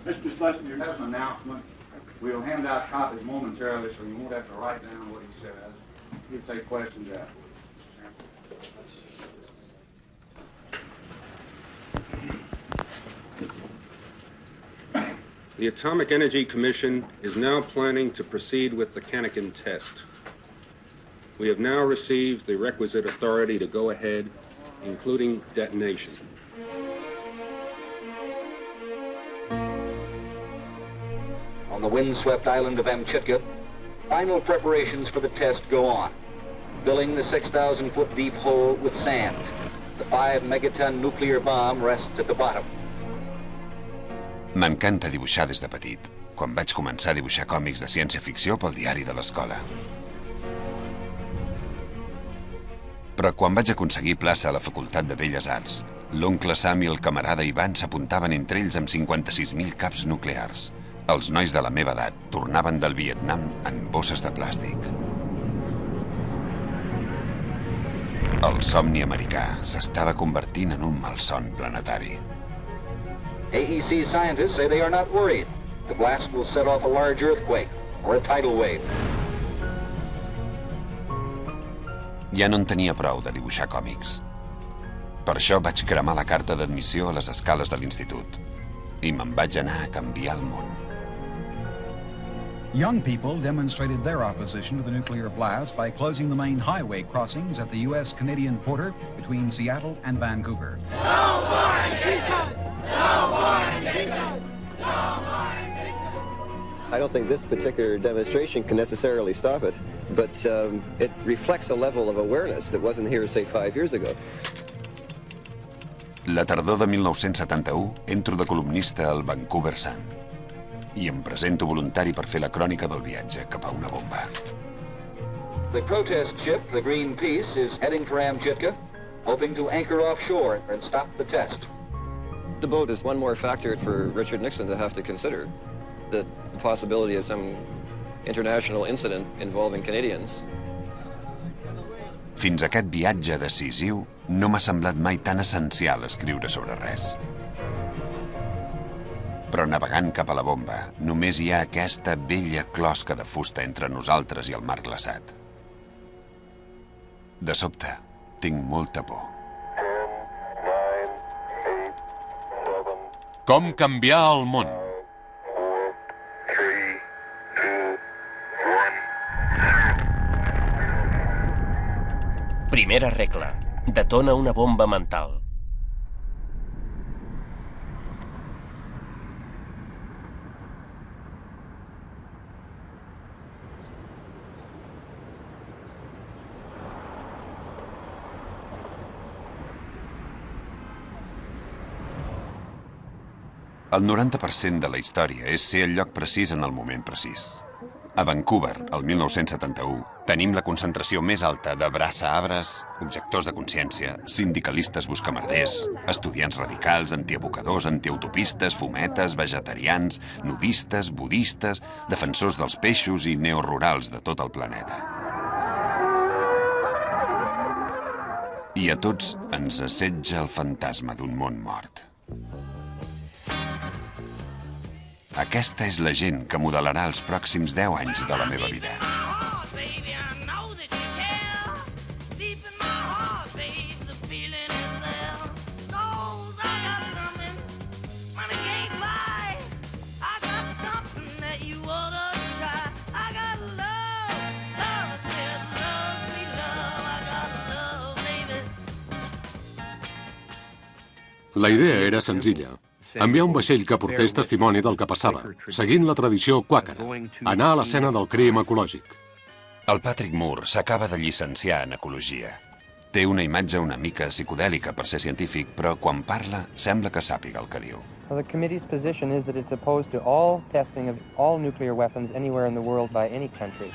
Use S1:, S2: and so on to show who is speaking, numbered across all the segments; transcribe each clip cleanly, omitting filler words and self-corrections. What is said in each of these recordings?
S1: Mr. Schlesinger has an announcement. We'll hand out copies momentarily, so you won't have to write down what he says. He'll take questions after.
S2: The Atomic Energy Commission is now planning to proceed with the Cannikin test. We have now received the requisite authority to go ahead, including detonation.
S3: On the windswept island of Amchitka, final preparations for the test go on, filling the 6,000-foot deep hole with sand. The 5-megaton nuclear bomb rests at the bottom.
S4: M'encanta dibuixar des de petit, quan vaig començar a dibuixar còmics de ciència-ficció pel diari de l'escola. Però quan vaig aconseguir plaça a la Facultat de Belles Arts, l'oncle Sam i el camarada Ivan s'apuntaven entre ells amb 56.000 caps nuclears. Els nois de la meva edat tornaven del Vietnam en bosses de plàstic. El somni americà s'estava convertint en un malson planetari.
S3: AEC scientists say they are not worried. The blast will set off a large earthquake or a tidal wave.
S4: Ja no en tenia prou de dibuixar còmics. Per això vaig cremar la carta d'admissió a les escales de l'institut i me'n vaig anar a canviar el món.
S5: Young people demonstrated their opposition to the nuclear blast by closing the main highway crossings at the U.S.-Canadian border between Seattle and Vancouver.
S6: No more Chicas! No more Chicas! No more Chicas!
S7: I don't think this particular demonstration can necessarily stop it, but it reflects a level of awareness that wasn't here, say, 5 years ago.
S4: La tardor de 1971 entro de columnista al Vancouver Sun i em presento voluntari per fer la crònica del viatge cap a una bomba.
S3: The protest ship, the Greenpeace, is heading for Amchitka, hoping to anchor offshore and stop the test.
S7: The boat is one more factor for Richard Nixon to have to consider. The possibility of some international incident involving Canadians.
S4: Fins a aquest viatge decisiu no m'ha semblat mai tan essencial escriure sobre res. Però navegant cap a la bomba, només hi ha aquesta vella closca de fusta entre nosaltres i el mar glaçat. De sobte, tinc molta por.
S8: Com canviar el món.
S9: Primera regla. Detona una bomba mental.
S4: El 90% de la història és ser al lloc precís en el moment precís. A Vancouver, el 1971, tenim la concentració més alta de braça-arbres, objectors de consciència, sindicalistes buscamerders, estudiants radicals, antiabocadors, antiautopistes, fumetes, vegetarians, nudistes, budistes, defensors dels peixos i neorurals de tot el planeta. I a tots ens assetja el fantasma d'un món mort. Aquesta és la gent que modelarà els pròxims 10 anys de la meva vida.
S8: La idea era senzilla. Enviar un vaixell que portés testimoni del que passava, seguint la tradició quàquera, anar a l'escena del crim ecològic.
S4: El Patrick Moore s'acaba de llicenciar en ecologia. Té una imatge una mica psicodèlica per ser científic, però quan parla sembla que sàpiga el que diu.
S10: The committee's position is that it's opposed to all testing of all nuclear weapons anywhere in the world by any country.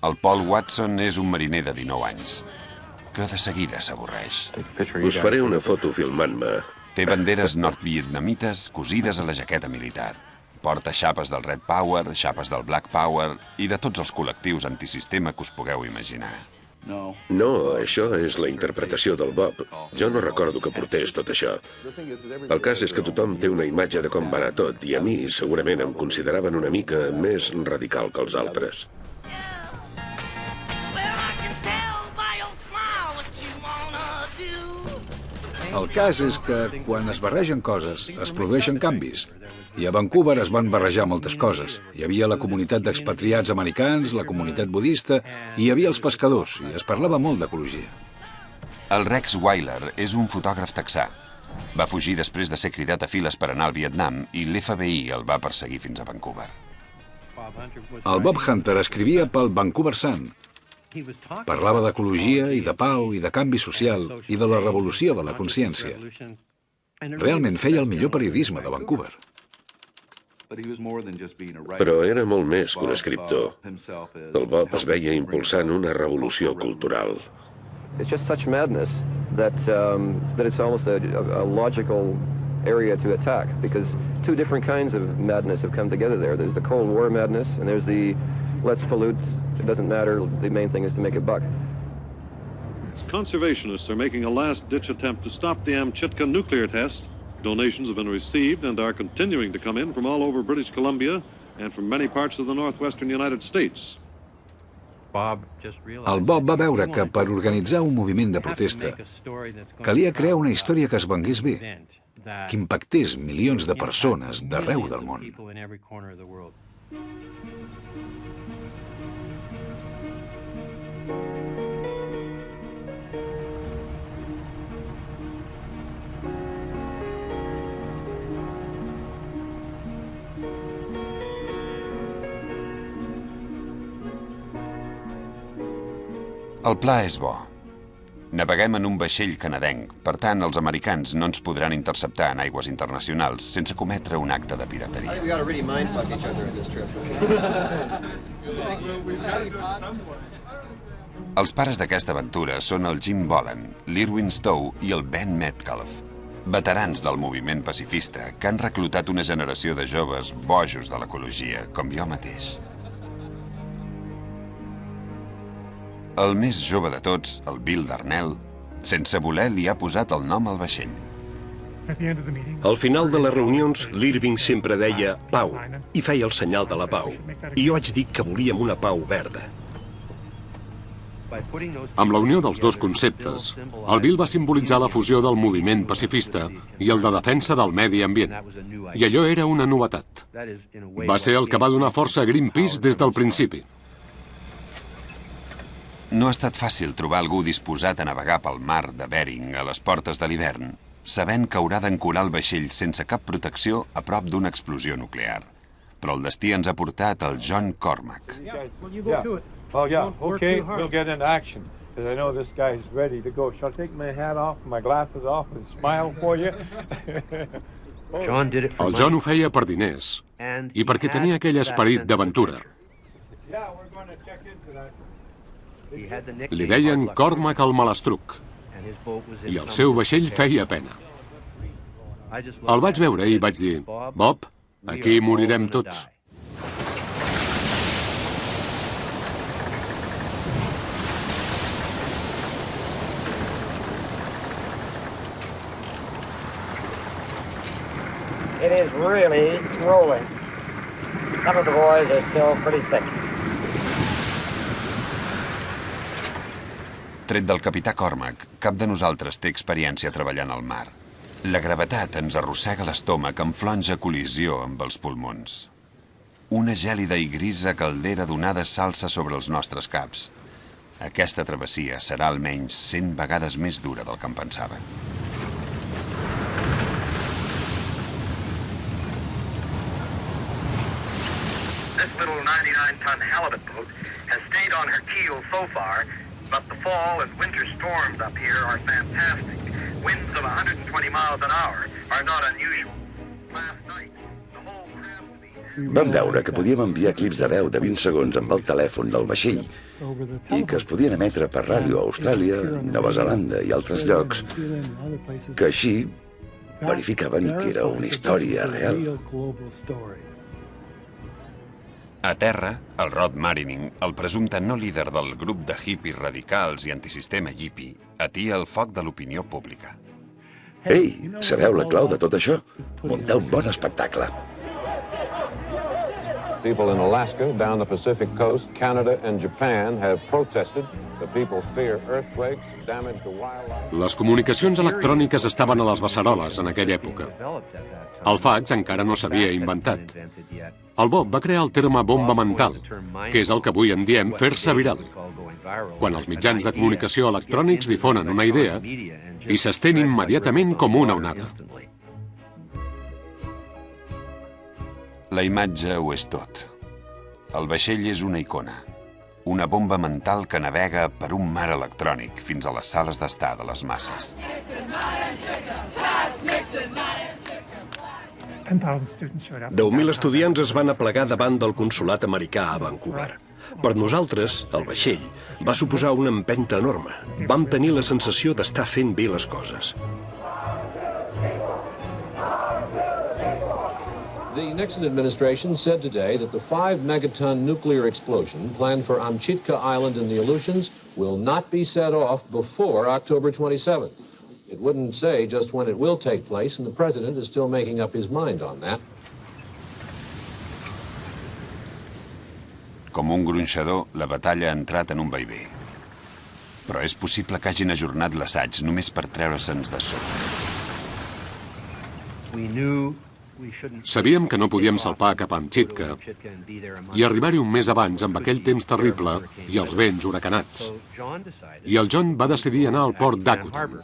S4: El Paul Watson és un mariner de 19 anys, que de seguida s'avorreix.
S11: Us faré una foto filmant-me.
S4: Té banderes nord-vietnamites cosides a la jaqueta militar. Porta xapes del Red Power, xapes del Black Power i de tots els col·lectius antisistema que us pugueu imaginar.
S11: No, això és la interpretació del Bob. Jo no recordo que portés tot això. El cas és que tothom té una imatge de com va anar tot, i a mi segurament em consideraven una mica més radical que els altres.
S12: El cas és que quan es barregen coses, es produeixen canvis. I a Vancouver es van barrejar moltes coses. Hi havia la comunitat d'expatriats americans, la comunitat budista, i hi havia els pescadors, i es parlava molt d'ecologia.
S4: El Rex Wyler és un fotògraf texà. Va fugir després de ser cridat a files per anar al Vietnam i l'FBI el va perseguir fins a Vancouver.
S12: El Bob Hunter escrivia pel Vancouver Sun. Parlava d'ecologia i de pau i de canvi social i de la revolució de la consciència. Realment feia el millor periodisme de Vancouver.
S11: Però era molt més que un escriptor. El Bob es veia impulsant una revolució cultural.
S7: It's just such madness that it's almost a logical area to attack, because two different kinds of madness have come together there. There's the Cold War madness, and there's the let's pollute, it doesn't matter, the main thing is to make a buck.
S13: Conservationists are making a last-ditch attempt to stop the Amchitka nuclear test. Donations have been received and are continuing to come in from all over British Columbia and from many parts of the northwestern United States.
S12: El Bob va veure que per organitzar un moviment de protesta calia crear una història que es vengués bé, que impactés milions de persones d'arreu del món.
S4: El pla és bo. Naveguem en un vaixell canadenc, per tant, els americans no ens podran interceptar en aigües internacionals sense cometre un acte de pirateria. Els pares d'aquesta aventura són el Jim Boland, l'Irwin Stowe i el Ben Metcalf, veterans del moviment pacifista que han reclutat una generació de joves bojos de l'ecologia, com jo mateix. El més jove de tots, el Bill Darnell, sense voler li ha posat el nom al vaixell.
S9: Al final de les reunions, l'Irving sempre deia pau i feia el senyal de la pau. I jo vaig dir que volíem una pau verda.
S8: Amb la unió dels dos conceptes, el Bill va simbolitzar la fusió del moviment pacifista i el de defensa del medi ambient. I allò era una novetat. Va ser el que va donar força a Greenpeace des del principi.
S4: No ha estat fàcil trobar algú disposat a navegar pel mar de Bering a les portes de l'hivern, sabent que haurà d'ancorar el vaixell sense cap protecció a prop d'una explosió nuclear. Però el destí ens ha portat el John Cormack.
S14: Oh, yeah. Okay, we'll get into action. Because I know this guy's ready to go. Shall I take my hat off, my glasses off, and smile for you?
S8: El John ho feia per diners i perquè tenia aquell esperit d'aventura. Li deien Cormac el Malastruc i el seu vaixell feia pena. El vaig veure i vaig dir, Bob, aquí morirem tots.
S15: It is really rolling. Some of the boys are still pretty sick.
S4: Tret del capità Cormac, cap de nosaltres té experiència treballant al mar. La gravetat ens arrossega l'estómac en flonja col·lisió amb els pulmons. Una gèlida i grisa caldera d'onades s'alça sobre els nostres caps. Aquesta travessia serà almenys 100 vegades més dura del que em pensava.
S16: This little 99-ton halibut boat has stayed on her keel so far, but the fall and winter storms up here are fantastic. Winds of 120 miles an hour are not unusual. Last night, the whole
S11: Vam veure que podíem enviar clips de veu de 20 segons amb el telèfon del vaixell i que es podien emetre per ràdio a Austràlia, Nova Zelanda i altres llocs, que així verificaven que era una història real.
S4: A terra, el Rod Marining, el presumpte no líder del grup de hippies radicals i antisistema hippie, atia el foc de l'opinió pública.
S11: Ei, sabeu la clau de tot això? Muntar un bon espectacle.
S17: People in Alaska, down the Pacific coast, Canada and Japan have protested. The people fear earthquakes, damage to wildlife.
S8: Les comunicacions electròniques estaven a les beceroles en aquella època. El fax encara no s'havia inventat. El Bob va crear el terme bomba mental, que és el que avui en diem fer-se viral. Quan els mitjans de comunicació electrònics difonen una idea i s'estén immediatament com una onada.
S4: La imatge ho és tot. El vaixell és una icona, una bomba mental que navega per un mar electrònic fins a les sales d'estar de les masses.
S9: 10.000 estudiants es van aplegar davant del consolat americà a Vancouver. Per nosaltres, el vaixell va suposar una empenta enorme. Vam tenir la sensació d'estar fent bé les coses.
S17: The Nixon administration said today that the 5-megaton nuclear explosion planned for Amchitka Island in the Aleutians will not be set off before October 27th. It wouldn't say just when it will take place, and the president is still making up his mind on that.
S4: Com un gronxador, la batalla ha entrat en un vaivé. Però és possible que hagin ajornat l'assaig només per treure-se'ns de sobre.
S8: Sabíem que no podíem salpar cap a Amchitka i arribar-hi un mes abans amb aquell temps terrible i els vents huracanats. I el John va decidir anar al port d'Akutan.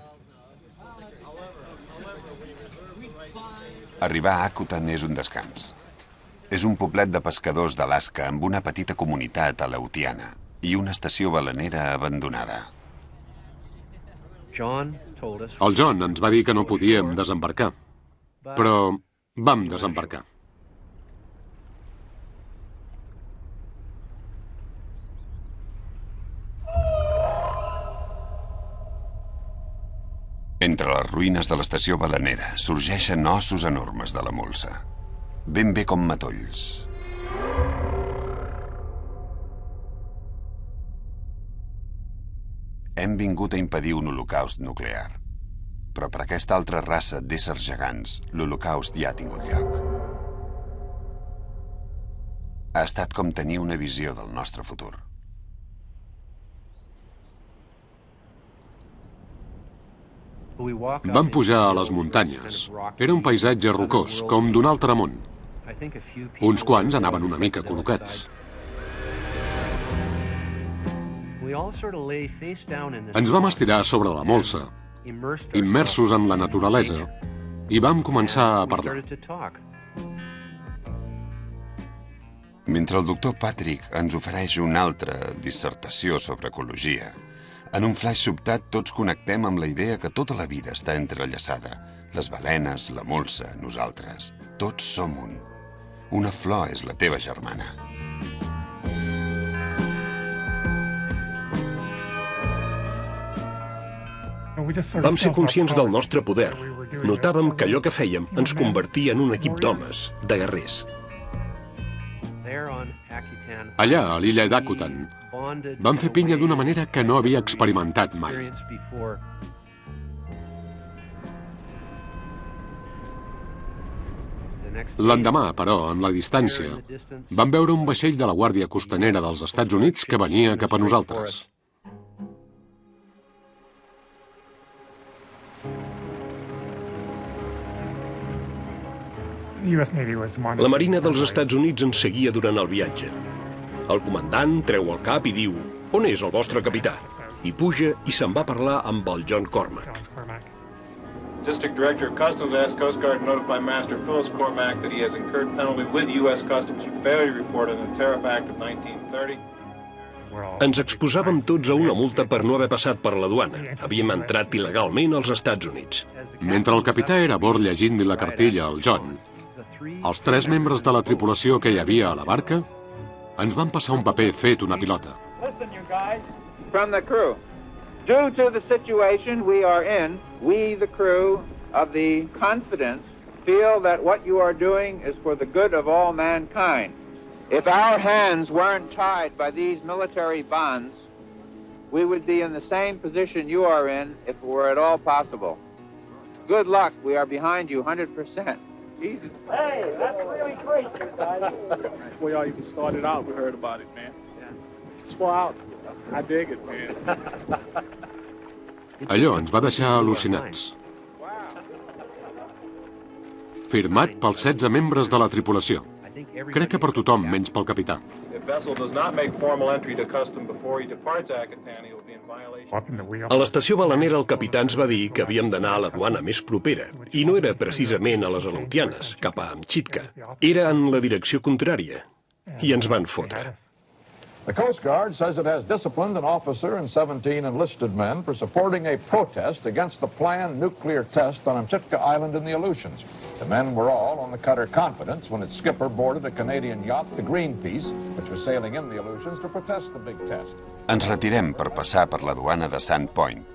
S4: Arribar a Akutan és un descans. És un poblet de pescadors d'Alaska amb una petita comunitat aleutiana i una estació balenera abandonada.
S8: El John ens va dir que no podíem desembarcar, però vam desembarcar.
S4: Entre les ruïnes de l'estació balenera sorgeixen ossos enormes de la molsa, ben bé com matolls. Hem vingut a impedir un holocaust nuclear, però per aquesta altra raça d'éssers gegants, l'holocaust ja ha tingut lloc. Ha estat com tenir una visió del nostre futur.
S8: Vam pujar a les muntanyes. Era un paisatge rocós, com d'un altre món. Uns quants anaven una mica col·locats. Ens vam estirar sobre la molsa, immersos en la naturalesa, i vam començar a parlar.
S4: Mentre el doctor Patrick ens ofereix una altra dissertació sobre ecologia, en un flaix sobtat tots connectem amb la idea que tota la vida està entrellaçada. Les balenes, la molsa, nosaltres. Tots som un. Una flor és la teva germana.
S9: Vam ser conscients del nostre poder. Notàvem que allò que fèiem ens convertia en un equip d'homes, de guerrers.
S8: Allà, a l'illa d'Akutan, vam fer pinya d'una manera que no havia experimentat mai. L'endemà, però, en la distància, vam veure un vaixell de la Guàrdia Costanera dels Estats Units que venia cap a nosaltres.
S9: La Marina dels Estats Units ens seguia durant el viatge. El comandant treu el cap i diu: "On és el vostre capità?" I puja i se'n va parlar amb el John Cormack.
S14: District Director of Customs asked Coast Guard to notify Master Phyllis Cormack that he has incurred penalty with U.S. Customs for failure to report in the Tariff Act of 1930.
S9: Ens exposàvem tots a una multa per no haver passat per la duana. Havíem entrat il·legalment als Estats Units.
S8: Mentre el capità era a bord llegint-li la cartilla al John, els 3 membres de la tripulació que hi havia a la barca ens van passar un paper fet una pilota.
S18: Listen, you guys. From the crew. Due to the situation we are in, we, the crew of the Confidence, feel that what you are doing is for the good of all mankind. If our hands weren't tied by these military bonds, we would be in the same position you are in if it were at all possible. Good luck. We are behind you 100%. Jesus.
S6: Hey, that's really great, you guys.
S14: That's the way I even started out. We heard about it, man. It's far out. I dig it, man.
S8: Allò ens va deixar al·lucinats. Firmat pels 16 membres de la tripulació. Crec que per tothom, menys pel capità.
S14: If vessel does not make formal entry to custom before he departs Akatan, he will be in violation.
S9: A l'estació balanera el capità ens va dir que havíem d'anar a la duana més propera, i no era precisament a les Aleutianes, cap a Amchitka. Era en la direcció contrària, i ens van fotre.
S19: The Coast Guard says it has disciplined an officer and 17 enlisted men for supporting a protest against the planned nuclear test on Amchitka Island in the Aleutians. The men were all on the cutter Confidence when its skipper boarded a Canadian yacht, the Greenpeace, which was sailing in the Aleutians to protest the big test.
S4: Ens retirem per passar per la duana de Sand Point.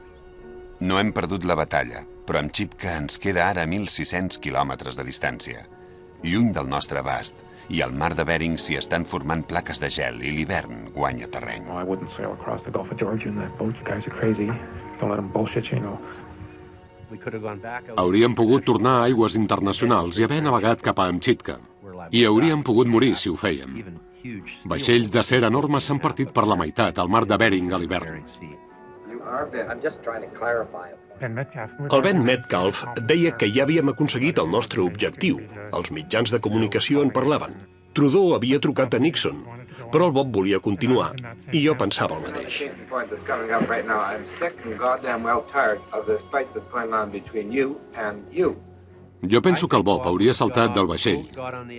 S4: No hem perdut la batalla, però Amchitka ens queda ara a 1.600 quilòmetres de distància, lluny del nostre abast, i al mar de Bering s'hi estan formant plaques de gel i l'hivern guanya terreny.
S20: I wouldn't sail across the Gulf of Georgia in that boat. You guys are crazy. Don't let them bullshit you, you know.
S8: Hauríem pogut tornar a aigües internacionals i haver navegat cap a Amchitka. I hauríem pogut morir si ho fèiem. Vaixells d'acer enormes s'han partit per la meitat al mar de Bering a l'hivern.
S9: El Ben Metcalf deia que ja havíem aconseguit el nostre objectiu. Els mitjans de comunicació en parlaven. Trudeau havia trucat a Nixon, però el Bob volia continuar, i jo pensava el mateix.
S8: Jo penso que el Bob hauria saltat del vaixell,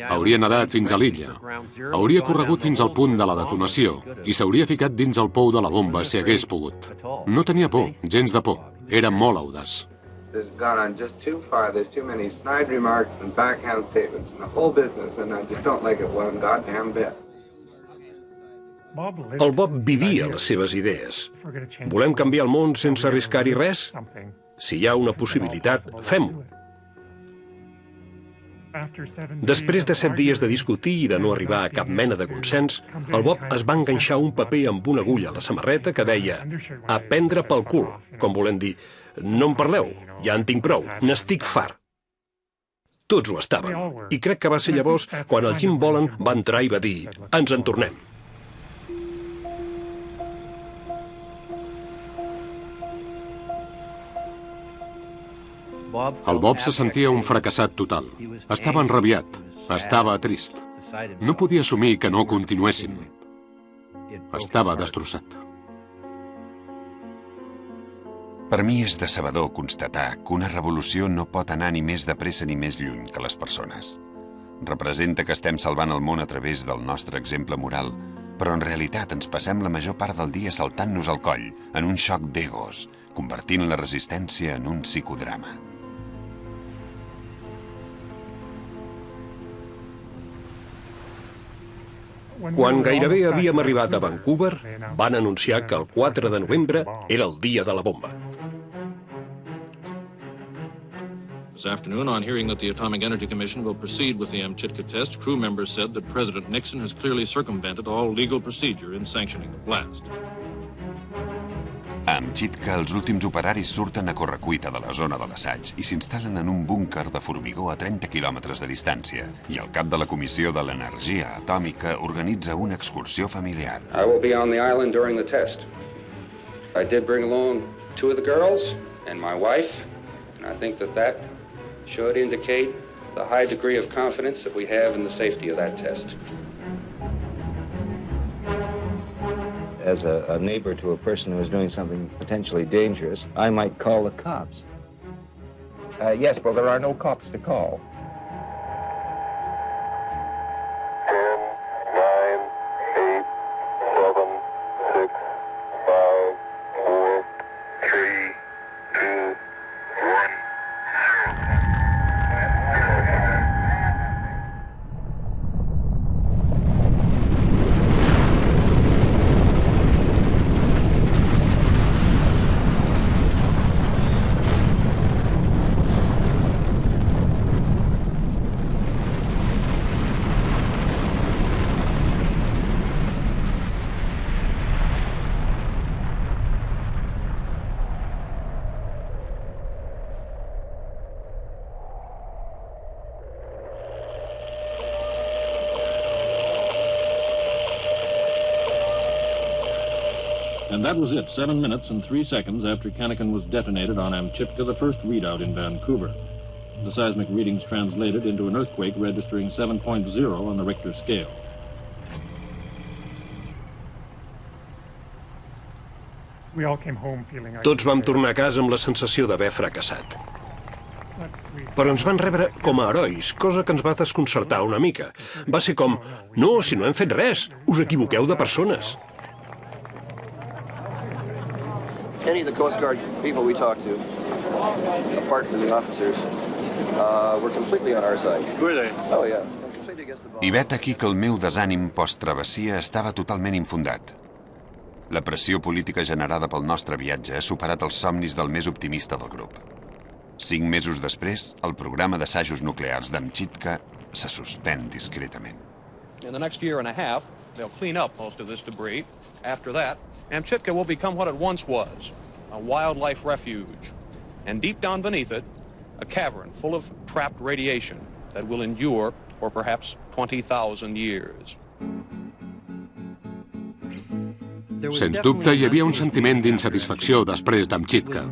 S8: hauria nadat fins a l'illa, hauria corregut fins al punt de la detonació i s'hauria ficat dins el pou de la bomba si hagués pogut. No tenia por, gens de por. Era molt audaç.
S9: El Bob vivia les seves idees. Volem canviar el món sense arriscar-hi res? Si hi ha una possibilitat, fem-ho. Després de 7 dies de discutir i de no arribar a cap mena de consens, el Bob es va enganxar un paper amb una agulla a la samarreta que deia «A prendre pel cul», com volent dir «No en parleu, ja en tinc prou, n'estic fart». Tots ho estaven, i crec que va ser llavors quan el Jim Boland va entrar i va dir «Ens en tornem».
S8: El Bob se sentia un fracassat total. Estava enrabiat, estava trist. No podia assumir que no continuéssim. Estava destrossat.
S4: Per mi és decebedor constatar que una revolució no pot anar ni més de pressa ni més lluny que les persones. Representa que estem salvant el món a través del nostre exemple moral, però en realitat ens passem la major part del dia saltant-nos al coll, en un xoc d'egos, convertint la resistència en un psicodrama.
S9: Quan gairebé havíem arribat a Vancouver, van anunciar que el 4 de novembre era el dia de la bomba.
S13: This afternoon, on hearing that the Atomic Energy Commission will proceed with the Amchitka test, crew members said that President Nixon has clearly circumvented all legal procedure in sanctioning the blast.
S4: A Amchitka, els últims operaris surten a correcuita de la zona de l'assaig i s'instal·len en un búnquer de formigó a 30 quilòmetres de distància, i el cap de la Comissió de l'Energia Atòmica organitza una excursió familiar.
S2: I will be on the island during the test. I did bring along 2 of the girls and my wife, and I think that should indicate the high degree of confidence that we have in the safety of that test.
S21: As a neighbor to a person who is doing something potentially dangerous, I might call the cops. Yes, well, there are no cops to call.
S6: 10, 9, 8, 7, 6, 5, 4, 3, 2, 1.
S13: And that was it, 7 minutes and 3 seconds after Kanakin was detonated on Amchitka, the first readout in Vancouver. The seismic readings translated into an earthquake registering 7.0 on the Richter scale.
S9: Tots vam tornar a casa amb la sensació d'haver fracassat. Però ens van rebre com a herois, cosa que ens va desconcertar una mica. Va ser com, no, si no hem fet res, us equivoqueu de persones.
S7: Any of the Coast Guard people we talked to, apart from the officers, were completely on our side.
S13: Were they?
S7: Oh, yeah.
S4: I vet aquí que el meu desànim post-travessia estava totalment infundat. La pressió política generada pel nostre viatge ha superat els somnis del més optimista del grup. 5 mesos després, el programa d'assajos nuclears d'Amchitka se suspèn discretament.
S1: In the next year and a half, they'll clean up most of this debris. After that, Amchitka will become what it once was, a wildlife refuge. And deep down beneath it, a cavern full of trapped radiation that will endure for perhaps 20,000 years.
S8: Sens dubte, hi havia un sentiment d'insatisfacció després d'Amchitka.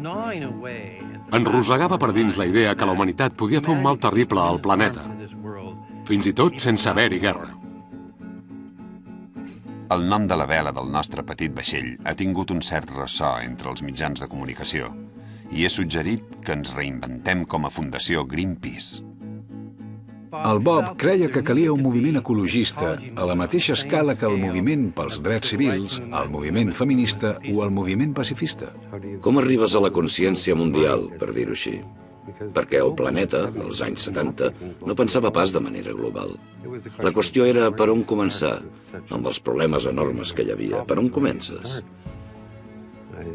S8: Enrosegava per dins la idea que la humanitat podia fer un mal terrible al planeta, fins i tot sense haver-hi guerra.
S4: El nom de la vela del nostre petit vaixell ha tingut un cert ressò entre els mitjans de comunicació i he suggerit que ens reinventem com a Fundació Greenpeace.
S12: El Bob creia que calia un moviment ecologista a la mateixa escala que el moviment pels drets civils, el moviment feminista o el moviment pacifista.
S22: Com arribes a la consciència mundial, per dir-ho així? Perquè el planeta, als anys 70, no pensava pas de manera global. La qüestió era per on començar, amb els problemes enormes que hi havia. Per on comences?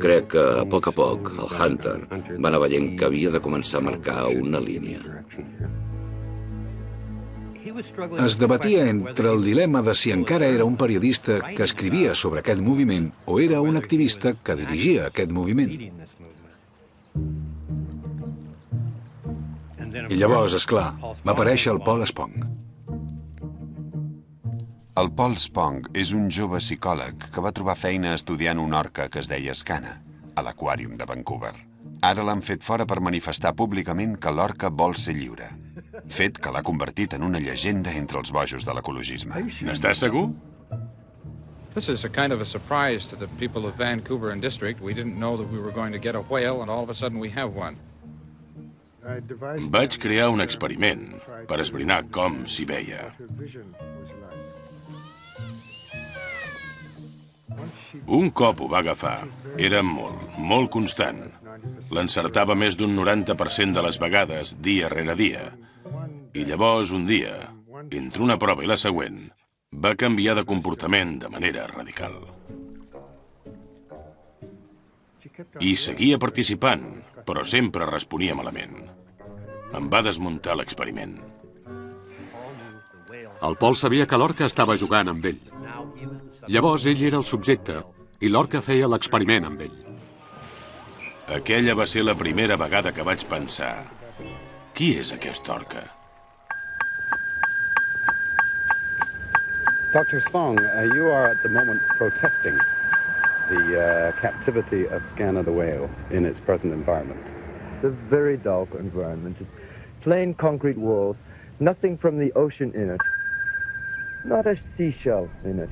S22: Crec que, a poc, el Hunter va anar veient que havia de començar a marcar una línia.
S12: Es debatia entre el dilema de si encara era un periodista que escrivia sobre aquest moviment o era un activista que dirigia aquest moviment. I llavors, esclar, va aparèixer el Paul Spong.
S4: El Paul Spong és un jove psicòleg que va trobar feina estudiant una orca que es deia Scana, a l'Aquàrium de Vancouver. Ara l'han fet fora per manifestar públicament que l'orca vol ser lliure, fet que l'ha convertit en una llegenda entre els bojos de l'ecologisme.
S23: N'estàs segur?
S24: This is a kind of a surprise to the people of Vancouver and District. We didn't know that we were going to get a whale, and all of a sudden we have one.
S23: Vaig crear un experiment per esbrinar com s'hi veia. Un cop ho va agafar, era molt constant. L'encertava més d'un 90% de les vegades, dia rere dia. I llavors, un dia, entre una prova i la següent, va canviar de comportament de manera radical. I seguia participant, però sempre responia malament. Em va desmuntar l'experiment.
S8: El Paul sabia que l'orca estava jugant amb ell. Llavors ell era el subjecte i l'orca feia l'experiment amb ell.
S23: Aquella va ser la primera vegada que vaig pensar: qui és aquesta orca?
S25: Dr. Spong, you are at the moment protesting the captivity of Scana the whale in its present environment.
S26: A very dull environment. It's plain concrete walls, nothing from the ocean in it. Not a seashell in it.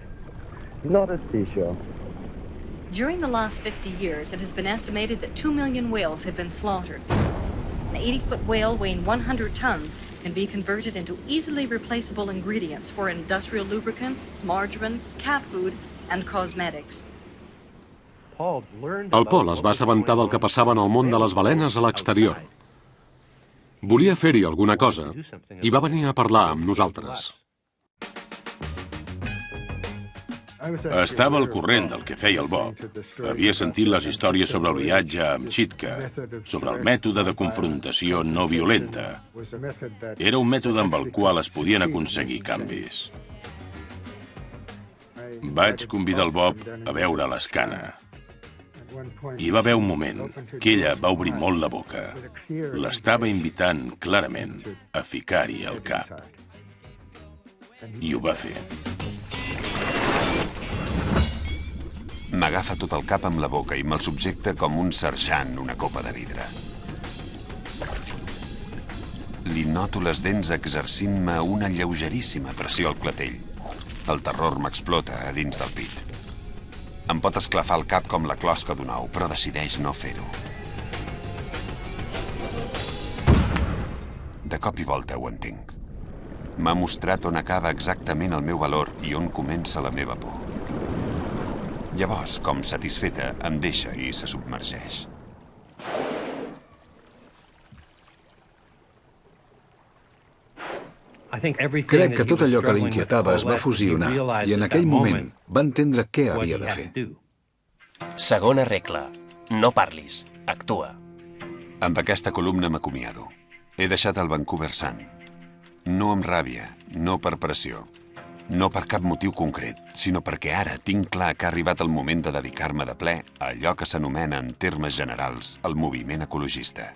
S26: Not a seashell.
S27: During the last 50 years, it has been estimated that 2 million whales have been slaughtered. An 80-foot whale weighing 100 tons can be converted into easily replaceable ingredients for industrial lubricants, margarine, cat food, and cosmetics.
S8: El Paul es va assabentar del que passava en el món de les balenes a l'exterior. Volia fer-hi alguna cosa i va venir a parlar amb nosaltres.
S23: Estava al corrent del que feia el Bob. Havia sentit les històries sobre el viatge a Amchitka, sobre el mètode de confrontació no violenta. Era un mètode amb el qual es podien aconseguir canvis. Vaig convidar el Bob a veure l'Scana. Hi va haver un moment que ella va obrir molt la boca. L'estava invitant clarament a ficar-hi el cap. I ho va fer.
S4: M'agafa tot el cap amb la boca i me'l subjecta com un serjant una copa de vidre. Li noto les dents exercint-me una lleugeríssima pressió al clatell. El terror m'explota a dins del pit. Em pot esclafar el cap com la closca d'un ou, però decideix no fer-ho. De cop i volta ho entenc. M'ha mostrat on acaba exactament el meu valor i on comença la meva por. Llavors, com satisfeta, em deixa i se submergeix.
S12: Crec que tot allò que l'inquietava es va fusionar i en aquell moment va entendre què havia de fer.
S3: Segona regla. No parlis. Actua.
S4: Amb aquesta columna m'acomiado. He deixat el Vancouver Sun. No amb ràbia, no per pressió. No per cap motiu concret, sinó perquè ara tinc clar que ha arribat el moment de dedicar-me de ple a allò que s'anomena en termes generals el moviment ecologista.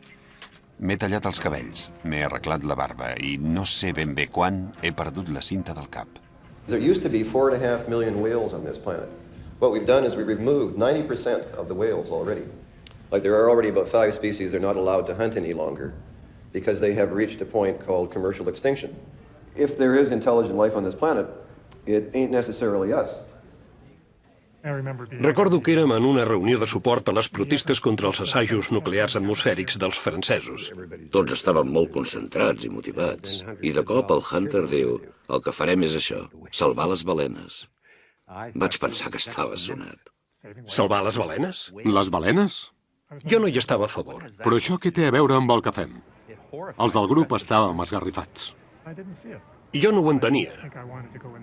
S4: M'he tallat els cabells, m'he arreglat la barba i no sé ben bé quan he perdut la cinta del cap.
S7: There used to be 4.5 million whales on this planet. What we've done is we've removed 90% of the whales already. Like there are already about 5 species they're not allowed to hunt any longer because they have reached a point called commercial extinction. If there is intelligent life on this planet, it ain't necessarily us.
S9: Recordo que érem en una reunió de suport a les protestes contra els assajos nuclears atmosfèrics dels francesos.
S22: Tots estaven molt concentrats i motivats. I de cop el Hunter diu: el que farem és això, salvar les balenes. Vaig pensar que estava sonat.
S9: Salvar les balenes?
S8: Les balenes?
S9: Jo no hi estava a favor.
S8: Però això què té a veure amb el que fem? Els del grup estàvem esgarrifats.
S9: Jo no ho entenia.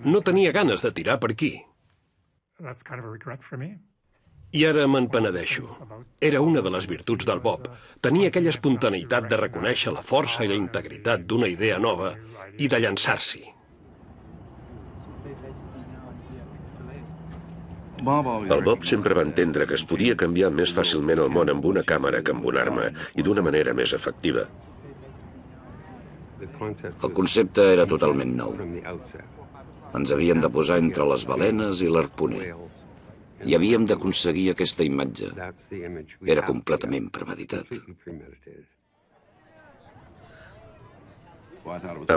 S9: No tenia ganes de tirar per aquí. I ara me'n penedeixo. Era una de les virtuts del Bob. Tenia aquella espontaneïtat de reconèixer la força i la integritat d'una idea nova i de llançar-s'hi.
S5: El Bob sempre va entendre que es podia canviar més fàcilment el món amb una càmera que amb una arma i d'una manera més efectiva.
S22: El concepte era totalment nou. Ens havien de posar entre les balenes i l'arponer. I havíem d'aconseguir aquesta imatge. Era completament premeditat.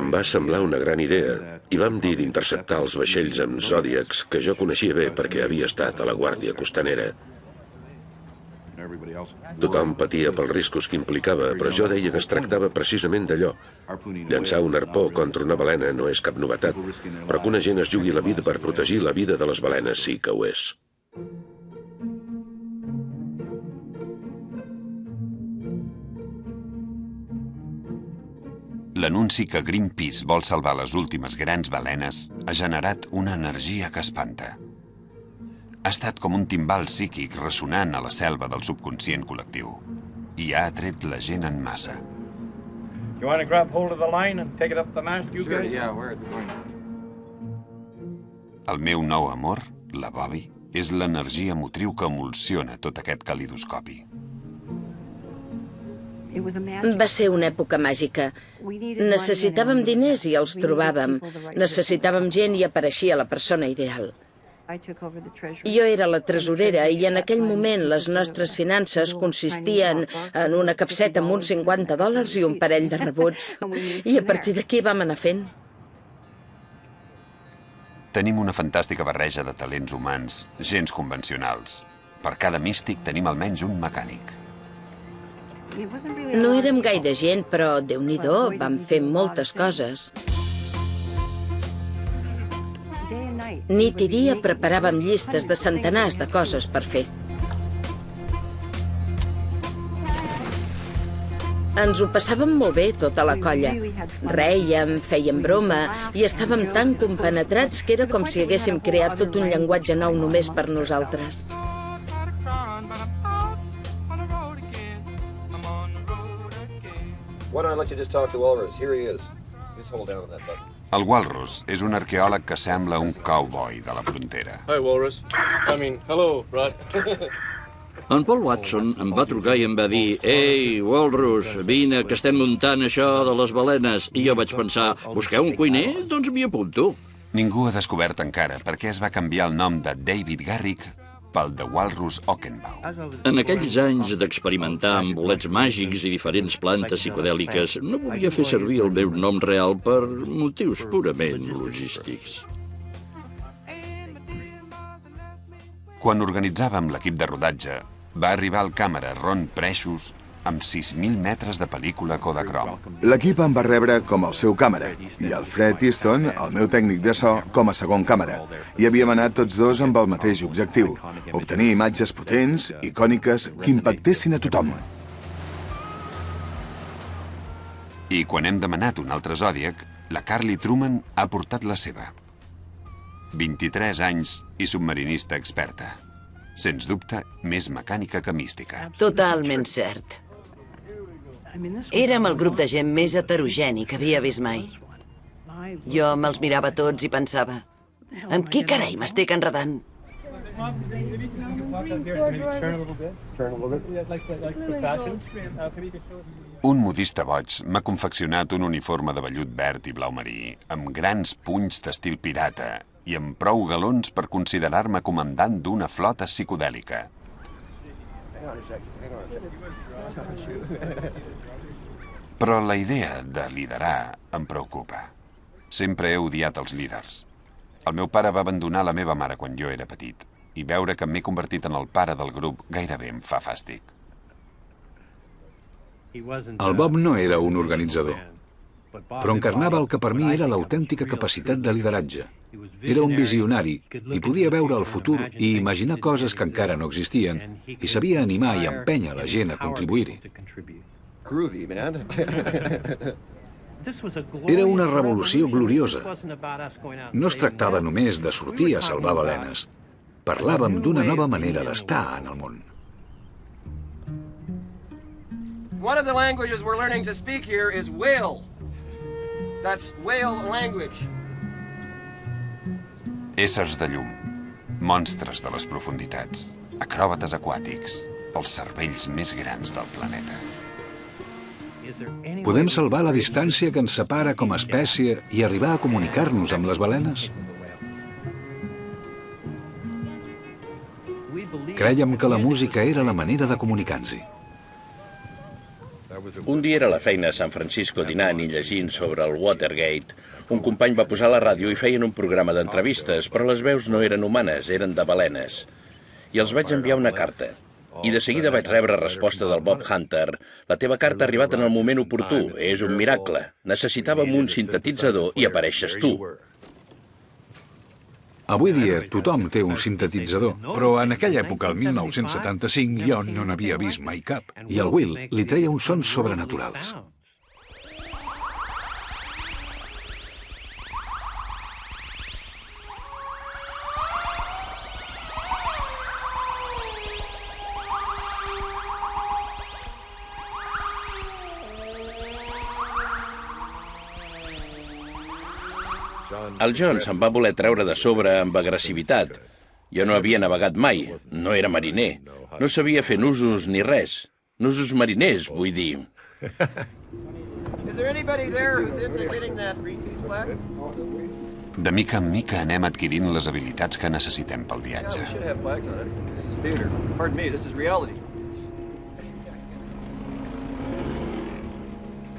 S5: Em va semblar una gran idea i vam dir d'interceptar els vaixells amb zòdiacs que jo coneixia bé perquè havia estat a la Guàrdia Costanera. Tothom patia pels riscos que implicava, però jo deia que es tractava precisament d'allò. Llançar un arpó contra una balena no és cap novetat, però que una gent es jugui la vida per protegir la vida de les balenes sí que ho és.
S4: L'anunci que Greenpeace vol salvar les últimes grans balenes ha generat una energia que espanta. Ha estat com un timbal psíquic ressonant a la selva del subconscient col·lectiu i ha atret la gent en massa.
S10: You want to grab hold of the line and take it up the mast, you guys?
S14: Yeah, where is it going?
S4: El meu nou amor, la Bobby, és l'energia motriu que emulsiona tot aquest calidoscopi.
S11: Va ser una època màgica. Necessitàvem diners i els trobàvem. Necessitàvem gent i apareixia la persona ideal. Jo era la tresorera i en aquell moment les nostres finances consistien en una capseta amb uns $50 i un parell de rebuts. I a partir d'aquí vam anar fent.
S4: Tenim una fantàstica barreja de talents humans, gens convencionals. Per cada místic tenim almenys un mecànic.
S11: No érem gaire gent, però Déu-n'hi-do, vam fer moltes coses. Nit i dia preparàvem llistes de centenars de coses per fer. Ens ho passàvem molt bé, tota la colla. Rèiem, fèiem broma i estàvem tan compenetrats que era com si haguéssim creat tot un llenguatge nou només per nosaltres.
S7: Why don't I let you just talk to Walrus? Here he is. Just hold down on that button.
S4: El Walrus és un arqueòleg que sembla un cowboy de la frontera.
S10: Hi, Walrus. Hello, Rod.
S15: En Paul Watson em va trucar i em va dir: «Ei, Walrus, vine, que estem muntant això de les balenes». I jo vaig pensar: «Busqueu un cuiner? Doncs m'hi apunto».
S4: Ningú ha descobert encara per què es va canviar el nom de David Garrick pel The Walrus Ockenbau.
S15: En aquells anys d'experimentar amb bolets màgics i diferents plantes psicodèliques, no volia fer servir el meu nom real per motius purament logístics.
S4: Quan organitzàvem l'equip de rodatge, va arribar el càmera Ron Precious amb 6.000 metres de pel·lícula Kodachrome.
S2: L'equip em va rebre com el seu càmera i el Fred Easton, el meu tècnic de so, com a segon càmera. I havíem anat tots dos amb el mateix objectiu, obtenir imatges potents, icòniques, que impactessin a tothom.
S4: I quan hem demanat un altre Zodiac, la Carly Truman ha portat la seva. 23 anys i submarinista experta. Sens dubte, més mecànica que mística.
S16: Totalment cert. Érem el grup de gent més heterogeni que havia vist mai. Jo me'ls mirava tots i pensava, amb qui carai m'estic enredant?
S4: Un modista boig m'ha confeccionat un uniforme de vellut verd i blau marí, amb grans punys d'estil pirata i amb prou galons per considerar-me comandant d'una flota psicodèlica. Però la idea de liderar em preocupa. Sempre he odiat els líders. El meu pare va abandonar la meva mare quan jo era petit, i veure que m'he convertit en el pare del grup gairebé em fa fàstic.
S12: El Bob no era un organitzador, però encarnava el que per mi era l'autèntica capacitat de lideratge. Era un visionari i podia veure el futur i imaginar coses que encara no existien i sabia animar i empènyer la gent a contribuir-hi. Era una revolució gloriosa. No es tractava només de sortir a salvar balenes. Parlàvem d'una nova manera d'estar en el món.
S17: One of the languages we're learning to speak here is whale. That's whale language.
S4: Éssers de llum, monstres de les profunditats, acròbates aquàtics, els cervells més grans del planeta.
S12: Podem salvar la distància que ens separa com a espècie i arribar a comunicar-nos amb les balenes? Crèiem que la música era la manera de comunicar-nos-hi.
S18: Un dia era a la feina a San Francisco dinant i llegint sobre el Watergate. Un company va posar la ràdio i feien un programa d'entrevistes, però les veus no eren humanes, eren de balenes. I els vaig enviar una carta. I de seguida vaig rebre resposta del Bob Hunter. La teva carta ha arribat en el moment oportú. És un miracle. Necessitàvem un sintetitzador i apareixes tu.
S12: Avui dia tothom té un sintetitzador, però en aquella època, el 1975, jo no n'havia vist mai cap. I el Will li treia uns sons sobrenaturals.
S18: El John se'n va voler treure de sobre amb agressivitat. Jo no havia navegat mai, no era mariner. No sabia fer nusos ni res. Nusos mariners, vull dir.
S4: De mica en mica anem adquirint les habilitats que necessitem pel viatge.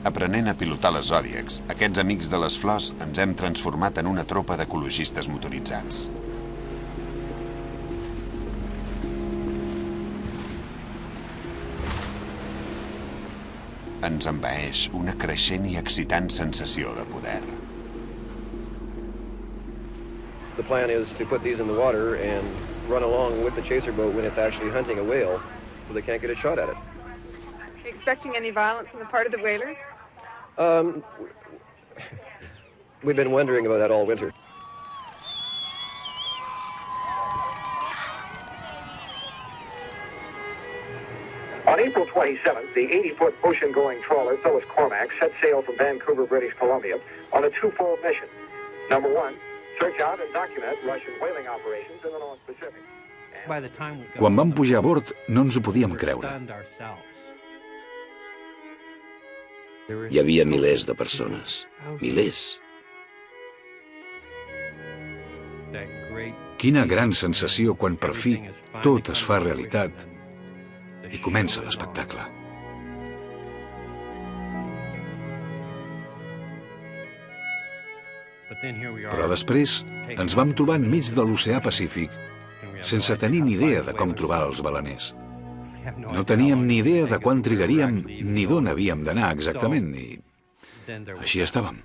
S4: Aprenent a pilotar les Zodiacs, aquests amics de les flors ens hem transformat en una tropa d'ecologistes motoritzats. Ens envaeix una creixent i excitant sensació de poder.
S7: The plan is to put these in the water and run along with the chaser boat when it's actually hunting a whale, so they can't get a shot at it.
S19: Are you expecting any violence on the part of the whalers?
S7: We've been wondering about that all winter.
S20: On April 27th, the 80-foot ocean-going trawler Phyllis Cormack set sail from Vancouver, British Columbia, on a twofold mission. Number one, search out and document Russian whaling operations in the North Pacific.
S12: Quan vam pujar a bord, no ens ho podíem creure.
S22: Hi havia milers de persones. Milers.
S12: Quina gran sensació quan per fi tot es fa realitat i comença l'espectacle. Però després ens vam trobar enmig de l'oceà Pacífic sense tenir ni idea de com trobar els baleners. No teníem ni idea de quan trigaríem ni d'on havíem d'anar exactament, i així estàvem.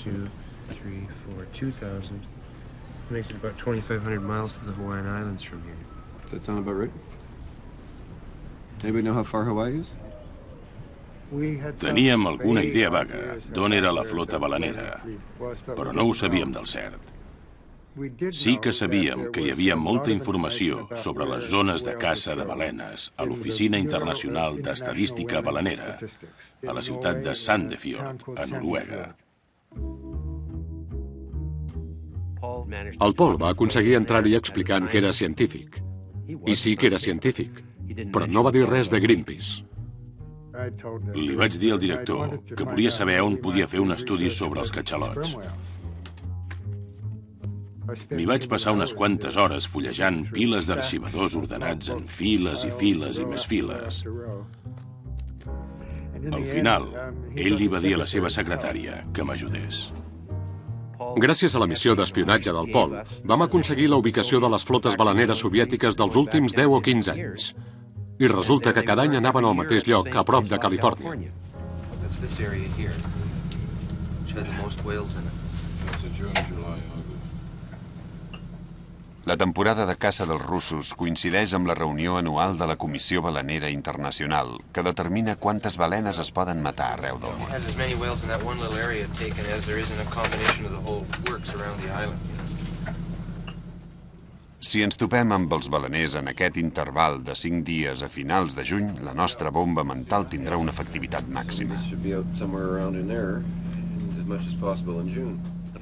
S1: Two, three, four, 2,000. Makes it about 2,500 miles to the Hawaiian Islands from here. Does that sound about right? Anybody know how far Hawaii is?
S23: Teníem alguna idea vaga d'on era la flota balenera, però no ho sabíem del cert. Sí que sabíem que hi havia molta informació sobre les zones de caça de balenes a l'Oficina Internacional d'Estadística Balenera, a la ciutat de Sandefjord, a Noruega.
S8: El Paul va aconseguir entrar-hi explicant que era científic. I sí que era científic, però no va dir res de Greenpeace.
S23: Li vaig dir al director que volia saber on podia fer un estudi sobre els catxalots. M'hi vaig passar unes quantes hores fullejant piles d'arxivadors ordenats en files i files i més files. Al final, ell li va dir a la seva secretària que m'ajudés.
S8: Gràcies a la missió d'espionatge del Paul, vam aconseguir la ubicació de les flotes baleneres soviètiques dels últims 10 o 15 anys. I resulta que cada any anaven al mateix lloc, a prop de Califòrnia.
S4: La temporada de caça dels russos coincideix amb la reunió anual de la Comissió Balenera Internacional, que determina quantes balenes es poden matar arreu del món. Si ens topem amb els baleners en aquest interval de 5 dies a finals de juny, la nostra bomba mental tindrà una efectivitat màxima.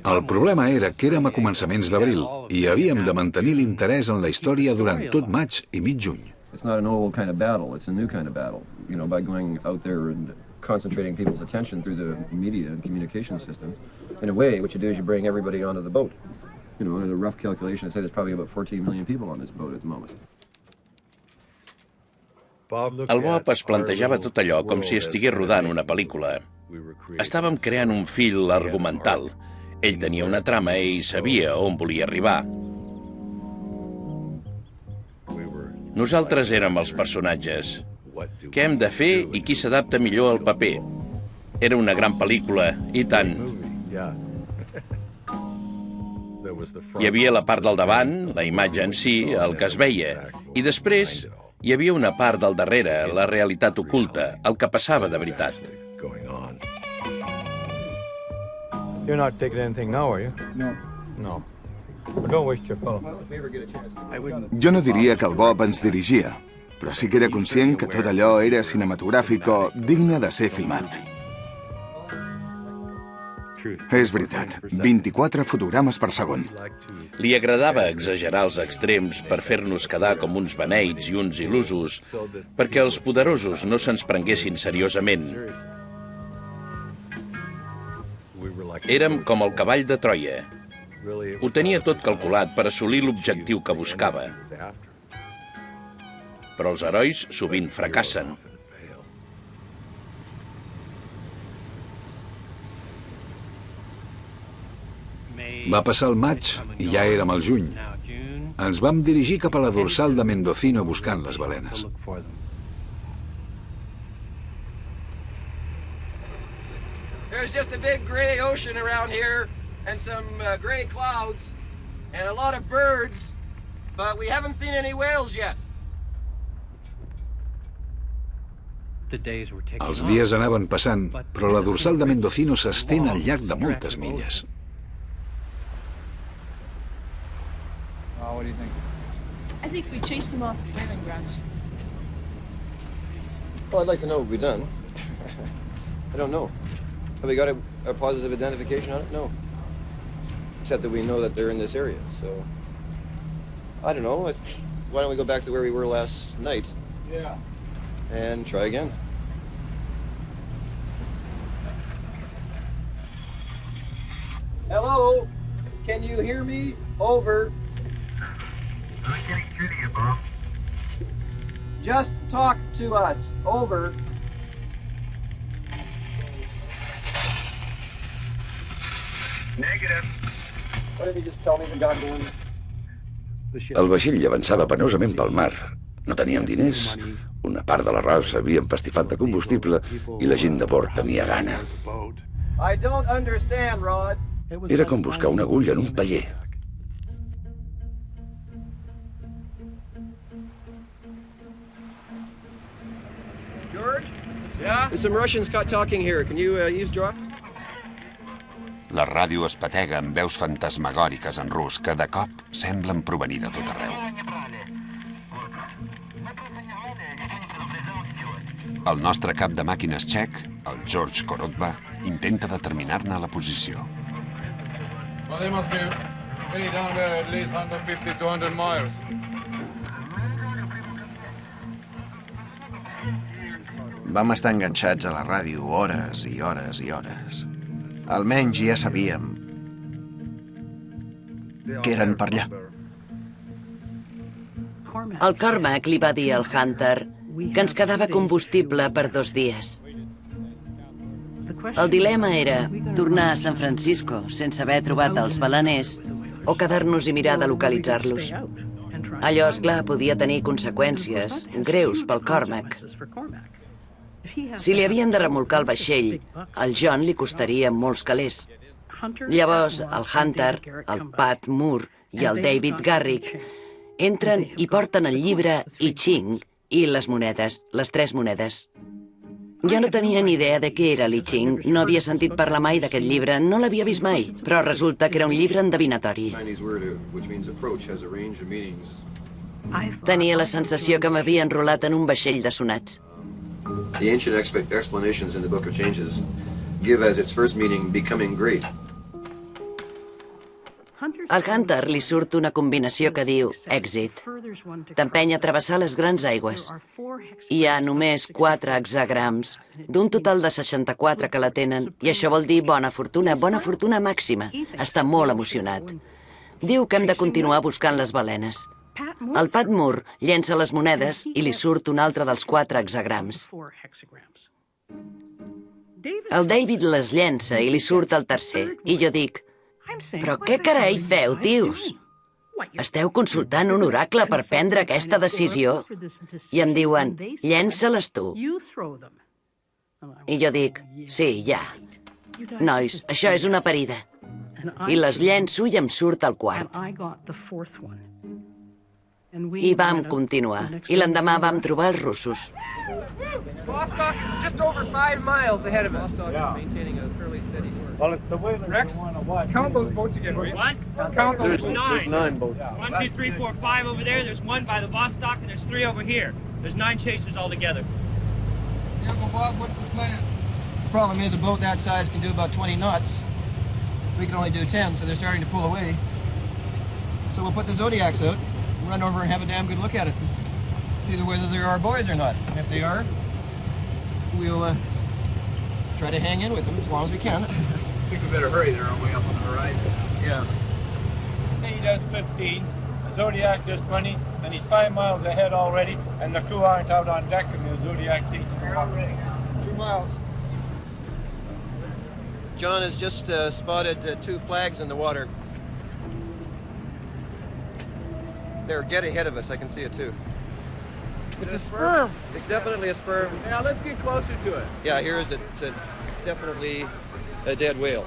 S12: El problema era que érem a començaments d'abril i havíem de mantenir l'interès en la història durant tot maig i mig juny.
S7: It's not an old kind of battle, it's a new kind of battle. You know, by going out there and concentrating people's attention through the media and communication system, in a way, what you do is you bring everybody onto the boat. You know, in a rough calculation, I'd say there's probably about 14 million people on this boat at the moment.
S18: El Bob es plantejava tot allò com si estigués rodant una pel·lícula. Estàvem creant un fil argumental. Ell tenia una trama i sabia on volia arribar. Nosaltres érem els personatges. Què hem de fer i qui s'adapta millor al paper? Era una gran pel·lícula, i tant. Hi havia la part del davant, la imatge en si, el que es veia, i després hi havia una part del darrere, la realitat oculta, el que passava de veritat.
S10: You're not taking anything now, are you? No. No. But don't waste your fellow.
S2: Jo no diria que el Bob ens dirigia, però sí que era conscient que tot allò era cinematogràfic o digne de ser filmat. És veritat, 24 fotogrames per segon.
S18: Li agradava exagerar els extrems per fer-nos quedar com uns beneits i uns il·lusos, perquè els poderosos no se'ns prenguessin seriosament. Érem com el cavall de Troia. Ho tenia tot calculat per assolir l'objectiu que buscava. Però els herois sovint fracassen.
S12: Va passar el maig i ja érem al juny. Ens vam dirigir cap a la dorsal de Mendocino buscant les balenes.
S17: There's just a big gray ocean around here and some gray clouds and a lot of birds, but we haven't seen any whales yet.
S12: Els dies anaven passant, però la dorsal de Mendocino s'estén al llarg de moltes milles.
S6: What do you think? I think we chased him off the whaling grounds.
S7: Well, I'd like to know what we've done. I don't know. Have we got a positive identification on it? No. Except that we know that they're in this area, so... I don't know. Why don't we go back to where we were last night?
S6: Yeah.
S7: And try again.
S17: Hello? Can you hear me? Over.
S14: I'm getting through to you, Bob.
S17: Just talk to us. Over.
S14: Negative.
S17: Why doesn't he just tell me the goddamn...
S22: El vaixell avançava penosament pel mar. No teníem diners, una part de l'arròs s'havia empastifat de combustible i la gent de bord tenia gana.
S17: I don't understand, Rod.
S22: Era com buscar una agulla en un paller.
S17: George? Yeah? There's some Russians caught talking here. Can you eavesdrop?
S4: La ràdio es patega amb veus fantasmagòriques en rus que de cop semblen provenir de tot arreu. El nostre cap de màquines txec, el George Korotba, intenta determinar-ne la posició.
S14: Well, they must be way down there at least 150 to 100 miles.
S3: Vam estar enganxats a la ràdio hores i hores i hores. Almenys ja sabíem que eren per allà.
S16: El Cormac li va dir al Hunter que ens quedava combustible per 2 dies. El dilema era tornar a San Francisco sense haver trobat els baleners o quedar-nos i mirar de localitzar-los. Allò, esclar, podia tenir conseqüències greus pel Cormac. Si li havien de remolcar el vaixell, al John li costaria molts calés. Llavors, el Hunter, el Pat Moore i el David Garrick entren i porten el llibre I Ching i les monedes, les 3 monedes. Jo no tenia ni idea de què era l'I Ching, no havia sentit parlar mai d'aquest llibre, no l'havia vist mai, però resulta que era un llibre endevinatori. Tenia la sensació que m'havia enrolat en un vaixell de sonats.
S13: The ancient explanations in the Book of Changes give as its first meaning becoming great.
S16: Al Hunter li surt una combinació que diu èxit. T'empeny a travessar les grans aigües. Hi ha només 4 hexagrams, d'un total de 64 que la tenen, i això vol dir bona fortuna màxima. Està molt emocionat. Diu que hem de continuar buscant les balenes. El Pat Moore llença les monedes i li surt un altre dels 4 hexagrams. El David les llença i li surt el tercer, i jo dic, però què carai feu, tios? Esteu consultant un oracle per prendre aquesta decisió? I em diuen, llença-les tu. I jo dic, sí, ja. Nois, això és una parida. I les llenço i em surt el quart. I vam continuar. I l'endemà vam trobar els russos.
S17: Vostok is just over 5 miles ahead of us. Vostok is maintaining a fairly steady course.
S10: Well, it's the way
S14: Rex, count those boats again, will you?
S21: What?
S14: Count those.
S21: There's 9.
S10: There's 9 boats.
S21: 1, 2, 3, 4, 5 over there. There's 1 by the Vostok, and there's 3 over here. There's 9 chasers altogether.
S14: Yeah, well, Bob, what's the plan?
S17: The problem is a boat that size can do about 20 knots. We can only do 10, so they're starting to pull away. So we'll put the Zodiacs out, run over and have a damn good look at it. See whether there are boys or not. And if they are, we'll try to hang in with them as long as we can.
S14: I think we better hurry. They're on way up on the horizon.
S17: Yeah.
S14: He does 15, the Zodiac does 20, and he's 5 miles ahead already, and the crew aren't out on deck, and the Zodiac takes them already. 2 miles.
S17: John has just spotted 2 flags in the water. They're dead ahead of us. I can see it too.
S14: It's a sperm.
S17: It's definitely a sperm.
S14: Now let's get closer to it.
S17: Yeah, here is it. It's definitely a dead whale.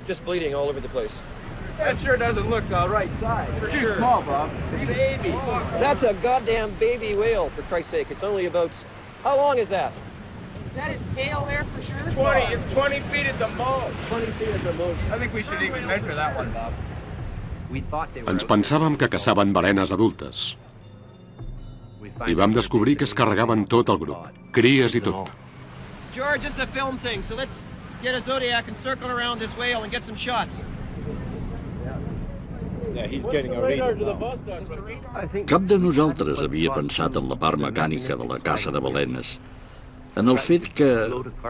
S17: Just bleeding all over the place.
S14: That sure doesn't look right size. It's too small, Bob. Baby.
S17: That's a goddamn baby whale, for Christ's sake. It's only about... How long is that?
S6: Is that its tail there for sure?
S14: 20. It's 20 feet at the most.
S17: 20 feet at the most.
S14: I think we should even measure that one, Bob.
S8: Ens pensàvem que caçaven balenes adultes. I vam descobrir que es carregaven tot el grup, cries i tot.
S17: George, it's a film thing, so let's get a Zodiac and circle around this whale and get some shots.
S10: Yeah, he's getting a radar.
S15: Cap de nosaltres havia pensat en la part mecànica de la caça de balenes. en el fet que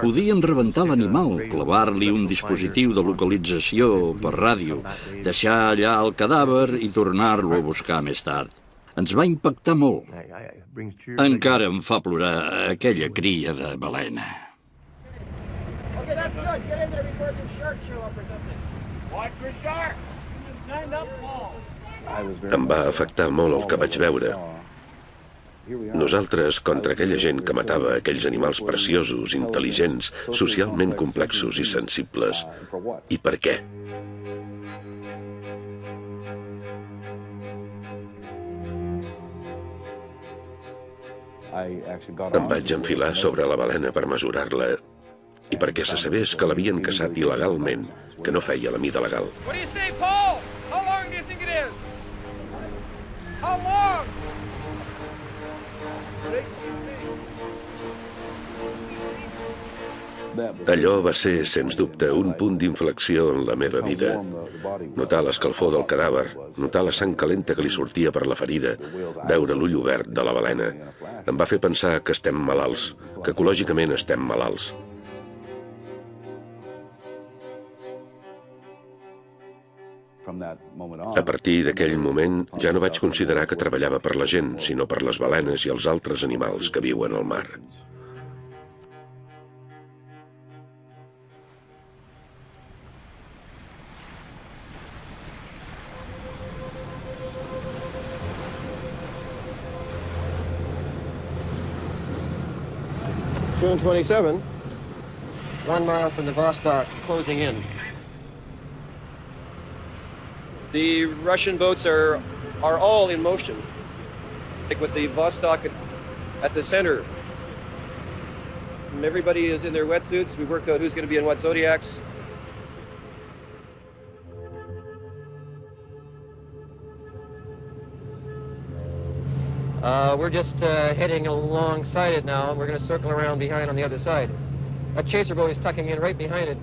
S15: podien rebentar l'animal, clavar-li un dispositiu de localització per ràdio, deixar allà el cadàver i tornar-lo a buscar més tard. Ens va impactar molt. Encara em fa plorar aquella cria de balena.
S6: Okay, that's good. Get in there before some sharks show up or something. Watch for sharks. Stand up, Paul.
S5: Em va afectar molt el que vaig veure. Nosaltres contra aquella gent que matava aquells animals preciosos, intel·ligents, socialment complexos i sensibles. I per què? Em vaig enfilar sobre la balena per mesurar-la i perquè se sabés que l'havien caçat il·legalment, que no feia la mida legal.
S6: What do you say, Paul? How long do you think it is? How long?
S5: Allò va ser, sens dubte, un punt d'inflexió en la meva vida. Notar l'escalfor del cadàver, notar la sang calenta que li sortia per la ferida, veure l'ull obert de la balena, em va fer pensar que estem malalts, que ecològicament estem malalts. A partir d'aquell moment ja no vaig considerar que treballava per la gent, sinó per les balenes i els altres animals que viuen al mar.
S17: June 27, 1 mile from the Vostok, closing in. The Russian boats are all in motion, like with the Vostok at the center. And everybody is in their wetsuits. We worked out who's going to be in what Zodiacs. We're just heading alongside it now. We're going to circle around behind on the other side. A chaser boat is tucking in right behind it.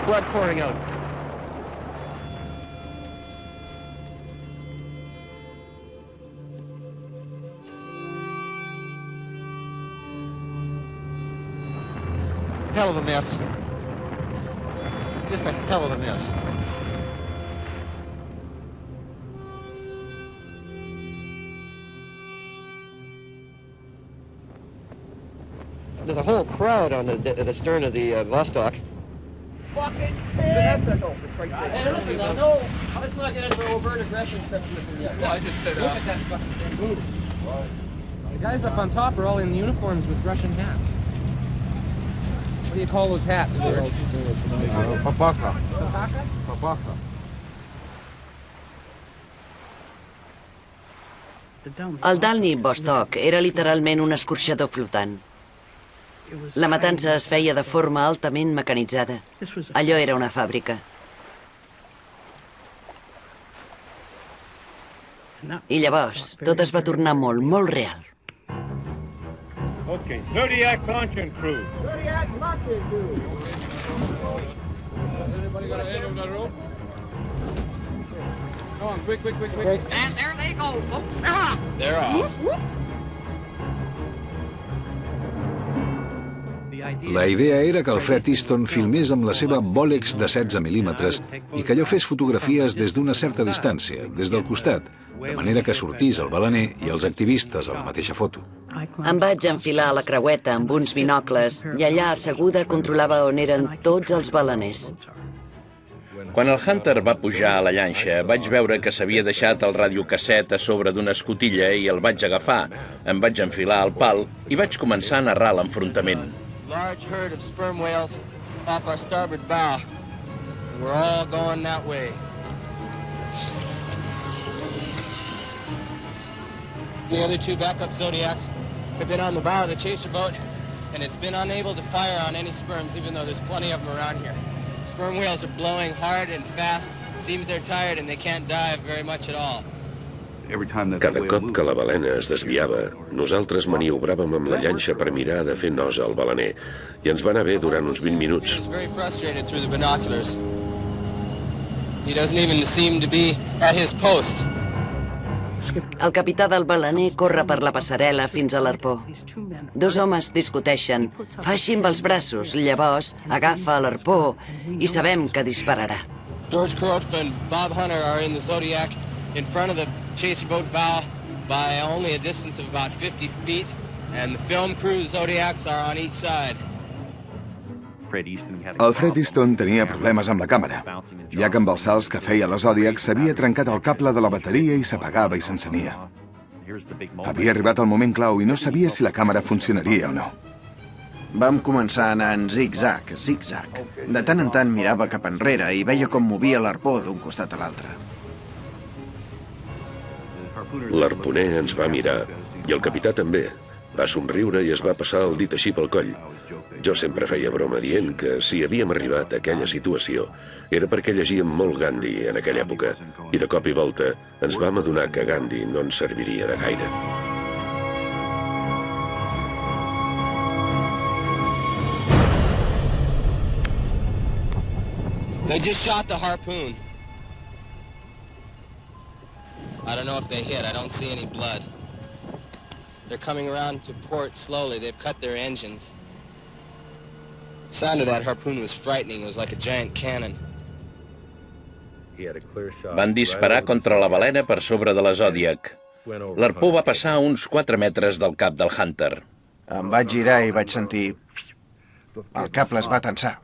S17: Blood pouring out. Hell of a mess. Just a hell of a mess. There's a whole crowd on the stern of the Vostok.
S6: Fucking
S17: Hey, listen now, no, let's not get into overt aggression with them yet.
S6: Well, I just said,
S17: look at that fucking thing move.
S9: The guys up on top are all in uniforms with Russian hats. What do you call those hats, George?
S10: Papaka.
S9: Papaka?
S10: Papaka.
S16: El Dalny Vostok era literalment un escorxador flotant. La matança es feia de forma altament mecanitzada. Allò era una fàbrica. I llavors, tot es va tornar molt, molt real.
S14: Okay, Zodiac launch and cruise.
S6: Zodiac launch and cruise.
S14: Everybody got an end on that rope? Come on, quick.
S6: And there they go, folks. Ah!
S14: They're off.
S6: Whoop.
S12: La idea era que el Fred Easton filmés amb la seva Bolex de 16 mil·límetres i que allò fes fotografies des d'una certa distància, des del costat, de manera que sortís el balener i els activistes a la mateixa foto.
S16: Em vaig enfilar a la creueta amb uns binocles i allà asseguda controlava on eren tots els baleners.
S18: Quan el Hunter va pujar a la llanxa, vaig veure que s'havia deixat el radiocasset a sobre d'una escotilla i el vaig agafar. Em vaig enfilar al pal i vaig començar a narrar l'enfrontament.
S17: Large herd of sperm whales off our starboard bow. We're all going that way. The other two backup Zodiacs have been on the bow of the chaser boat, and it's been unable to fire on any sperms, even though there's plenty of them around here. Sperm whales are blowing hard and fast. Seems they're tired and they can't dive very much at all.
S5: Cada cop que la balena es desviava, nosaltres maniobràvem amb la llanxa per mirar de fer nosa al balener i ens va anar bé durant uns 20 minuts.
S17: He's very frustrated through the binoculars. He doesn't even seem to be at his post.
S16: El capità del balaner corre per la passarel·la fins a l'arpó. Dos homes discuteixen. Fa així amb els braços, llavors agafa l'arpó i sabem que dispararà.
S9: George Kurochka and Bob Hunter are in the Zodiac in front of the chaser boat bow by only a distance of about 50 feet, and the film crew Zodiacs are on each side.
S2: El Fred Easton tenia problemes amb la càmera, ja que amb els salts que feia la Zodiac s'havia trencat el cable de la bateria i s'apagava i s'encenia. Havia arribat el moment clau i no sabia si la càmera funcionaria o no.
S3: Vam començar a anar en zig-zag, zig-zag. De tant en tant mirava cap enrere i veia com movia l'arpó d'un costat a l'altre.
S5: L'arponer ens va mirar, i el capità també. Va somriure i es va passar el dit així pel coll. Jo sempre feia broma dient que si havíem arribat a aquella situació era perquè llegíem molt Gandhi en aquella època, i de cop i volta ens vam adonar que Gandhi no ens serviria de gaire.
S9: They just shot the harpoon. I don't know if they hit. I don't see any blood. They're coming around to port slowly. They've cut their engines. The sound of that harpoon was frightening. It was like a giant cannon.
S18: Van disparar contra la balena per sobre de la Zodiac. L'arpó va passar a uns 4 metres del cap del Hunter.
S3: Em vaig girar i vaig sentir... El cable es va tensar.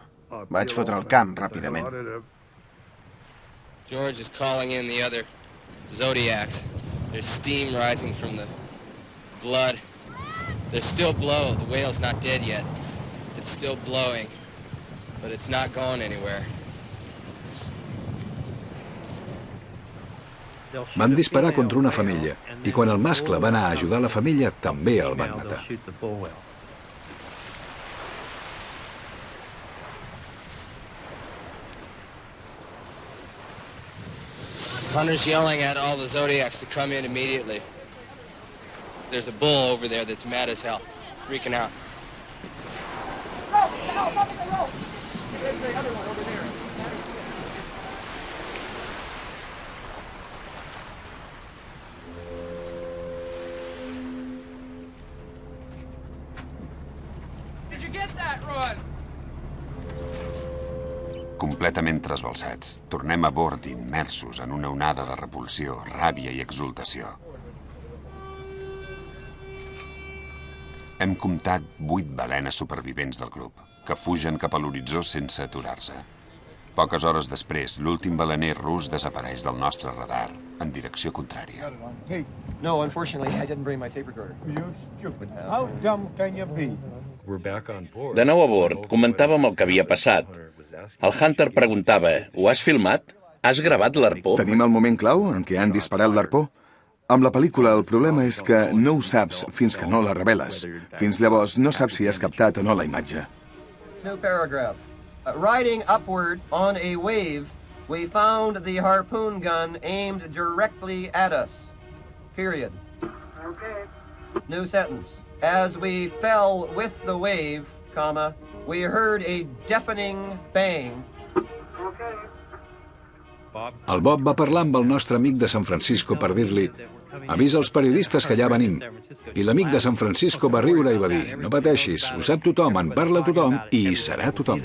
S3: Vaig fotre el camp ràpidament.
S9: George is calling in the other Zodiacs. There's steam rising from the blood. There's still blow. The whale's not dead yet. It's still blowing, but it's not going anywhere.
S12: Van disparar contra una femella, i quan el mascle va anar a ajudar la femella, també el van matar.
S9: Hunter's yelling at all the Zodiacs to come in immediately. There's a bull over there that's mad as hell, freaking out.
S6: There's the other one over there. Did you get that, Ron?
S4: Completament trasbalsats, tornem a bord immersos en una onada de repulsió, ràbia i exultació. Hem comptat 8 balenes supervivents del grup, que fugen cap a l'horitzó sense aturar-se. Poques hores després, l'últim balener rus desapareix del nostre radar, en direcció contrària.
S17: No, unfortunately, I didn't bring my tape recorder.
S10: You stupid. How dumb can you be?
S18: De nou a bord, comentàvem el que havia passat. El Hunter preguntava, ho has filmat? Has gravat l'arpó?
S2: Tenim el moment clau en què han disparat l'arpó? Amb la pel·lícula el problema és que no ho saps fins que no la reveles. Fins llavors no saps si has captat o no la imatge.
S17: New paragraph. Riding upward on a wave, we found the harpoon gun aimed directly at us. Period. Okay. New sentence. As we fell with the wave, comma, we heard a deafening bang. Okay.
S12: El Bob va parlar amb el nostre amic de San Francisco per dir-li avisa els periodistes que ja venim. I l'amic de San Francisco va riure i va dir no pateixis, ho sap tothom, en parla tothom i hi serà tothom.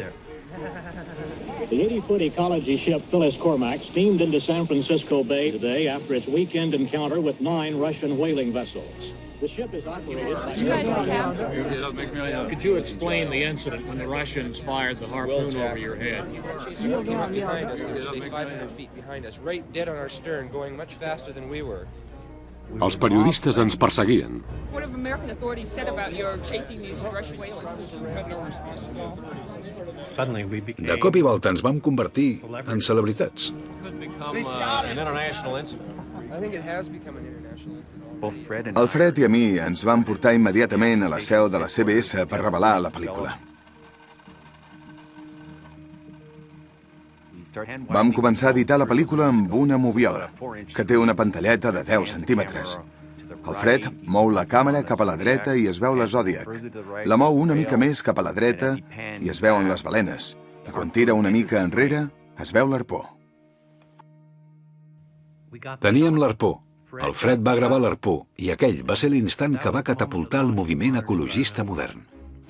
S11: The 80-foot ecology ship Phyllis Cormac steamed into San Francisco Bay today after its weekend encounter with 9 Russian whaling vessels. The ship is operated by...
S19: Could you explain the incident when the Russians fired the harpoon over your head?
S9: Chaser came up behind us. They were, say, 500 feet behind us, right dead on our stern, going much faster than we were.
S8: Els periodistes ens perseguien.
S20: What have American authorities said about your chasing these Russian whalers?
S12: De cop i volta ens vam convertir en celebritats.
S2: El Fred i a mi ens van portar immediatament a la seu de la CBS per revelar la pel·lícula. Vam començar a editar la pel·lícula amb una moviola, que té una pantalleta de 10 centímetres. El Fred mou la càmera cap a la dreta i es veu la Zodiac. La mou una mica més cap a la dreta i es veuen les balenes. I quan tira una mica enrere, es veu l'arpó.
S12: Teníem l'arpó El Fred va gravar l'arpó i aquell va ser l'instant que va catapultar el moviment ecologista modern.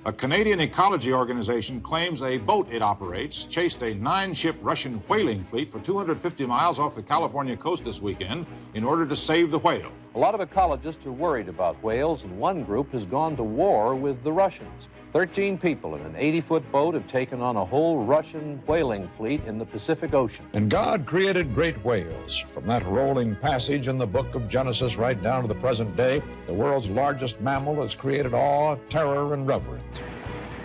S1: A Canadian ecology organization claims a boat it operates chased a 9-ship Russian whaling fleet for 250 miles off the California coast this weekend in order to save the whale.
S7: A lot of ecologists are worried about whales, and one group has gone to war with the Russians. 13 people in an 80-foot boat have taken on a whole Russian whaling fleet in the Pacific Ocean.
S1: And God created great whales. From that rolling passage in the book of Genesis right down to the present day, the world's largest mammal has created awe, terror, and reverence.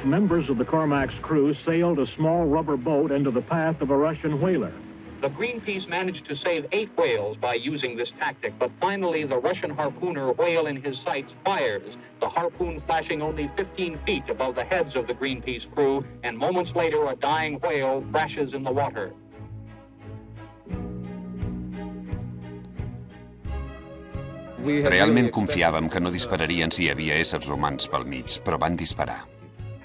S11: Members of the Cormac's crew sailed a small rubber boat into the path of a Russian whaler.
S23: The Greenpeace managed to save 8 whales by using this tactic, but finally the Russian harpooner, whale in his sights, fires, the harpoon flashing only 15 feet above the heads of the Greenpeace crew, and moments later a dying whale thrashes in the water.
S4: Realment confiàvem que no dispararien si hi havia éssers humans pel mig, però van disparar.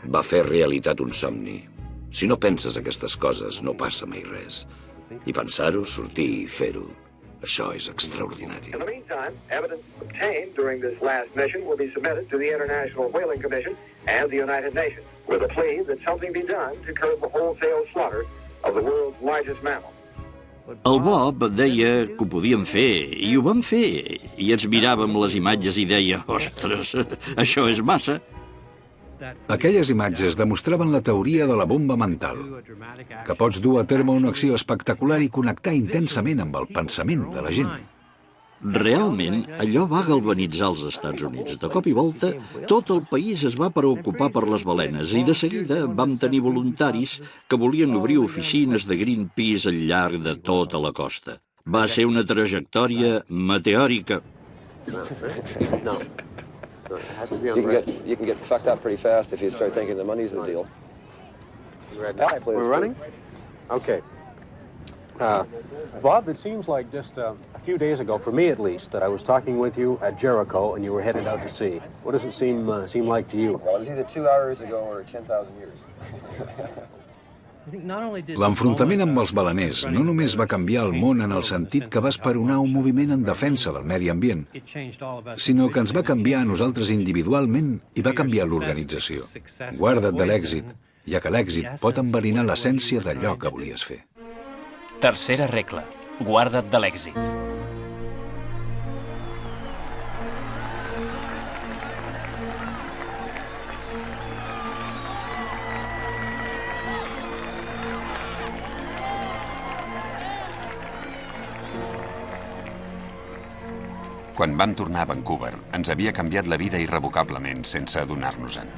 S22: Va fer realitat un somni. Si no penses aquestes coses, no passa mai res. I pensar-ho, sortir i fer-ho, això és extraordinari.
S23: In the meantime, evidence obtained during this last mission will be submitted to the International Whaling Commission and the United Nations, with a plea that something be done to curb the wholesale slaughter of the world's largest mammal.
S15: El Bob deia que ho podíem fer, i ho vam fer. I ens miràvem les imatges i deia, ostres, això és massa.
S12: Aquelles imatges demostraven la teoria de la bomba mental, que pots dur a terme una acció espectacular i connectar intensament amb el pensament de la gent.
S15: Realment, allò va galvanitzar els Estats Units. De cop i volta, tot el país es va preocupar per les balenes i de seguida vam tenir voluntaris que volien obrir oficines de Greenpeace al llarg de tota la costa. Va ser una trajectòria meteòrica.
S13: No. You can get fucked up pretty fast if you start thinking the money's the deal.
S7: We're running? Okay. Bob, it seems like just a few days ago, for me at least, that I was talking with you at Jericho and you were headed out to sea. What does it seem like to you?
S13: Well, it was either 2 hours ago or 10,000 years.
S12: L'enfrontament amb els baleners no només va canviar el món en el sentit que va esperonar un moviment en defensa del medi ambient, sinó que ens va canviar a nosaltres individualment i va canviar l'organització. Guarda't de l'èxit, ja que l'èxit pot enverinar l'essència d'allò que volies fer.
S24: Tercera regla. Guarda't de l'èxit.
S4: Quan vam tornar a Vancouver, ens havia canviat la vida irrevocablement sense adonar-nos-en.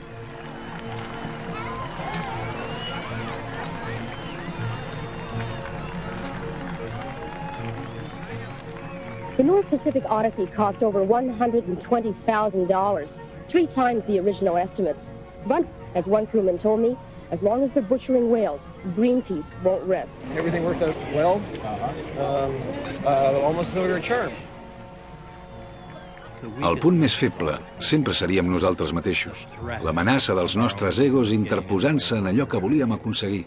S25: The North Pacific Odyssey cost over $120,000, 3 times the original estimates. But, as one crewman told me, as long as they're butchering whales, Greenpeace won't rest.
S17: Everything worked out well. Almost no return.
S12: El punt més feble sempre seríem nosaltres mateixos. L'amenaça dels nostres egos interposant-se en allò que volíem aconseguir.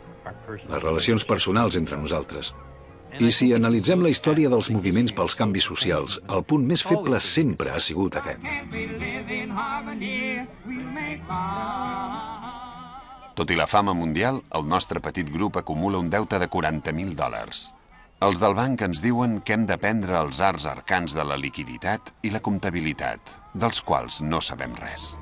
S12: Les relacions personals entre nosaltres. I si analitzem la història dels moviments pels canvis socials, el punt més feble sempre ha sigut aquest.
S4: Tot i la fama mundial, el nostre petit grup acumula un deute de $40.000. Els del banc ens diuen que hem d'aprendre els arts arcans de la liquiditat i la comptabilitat, dels quals no sabem res.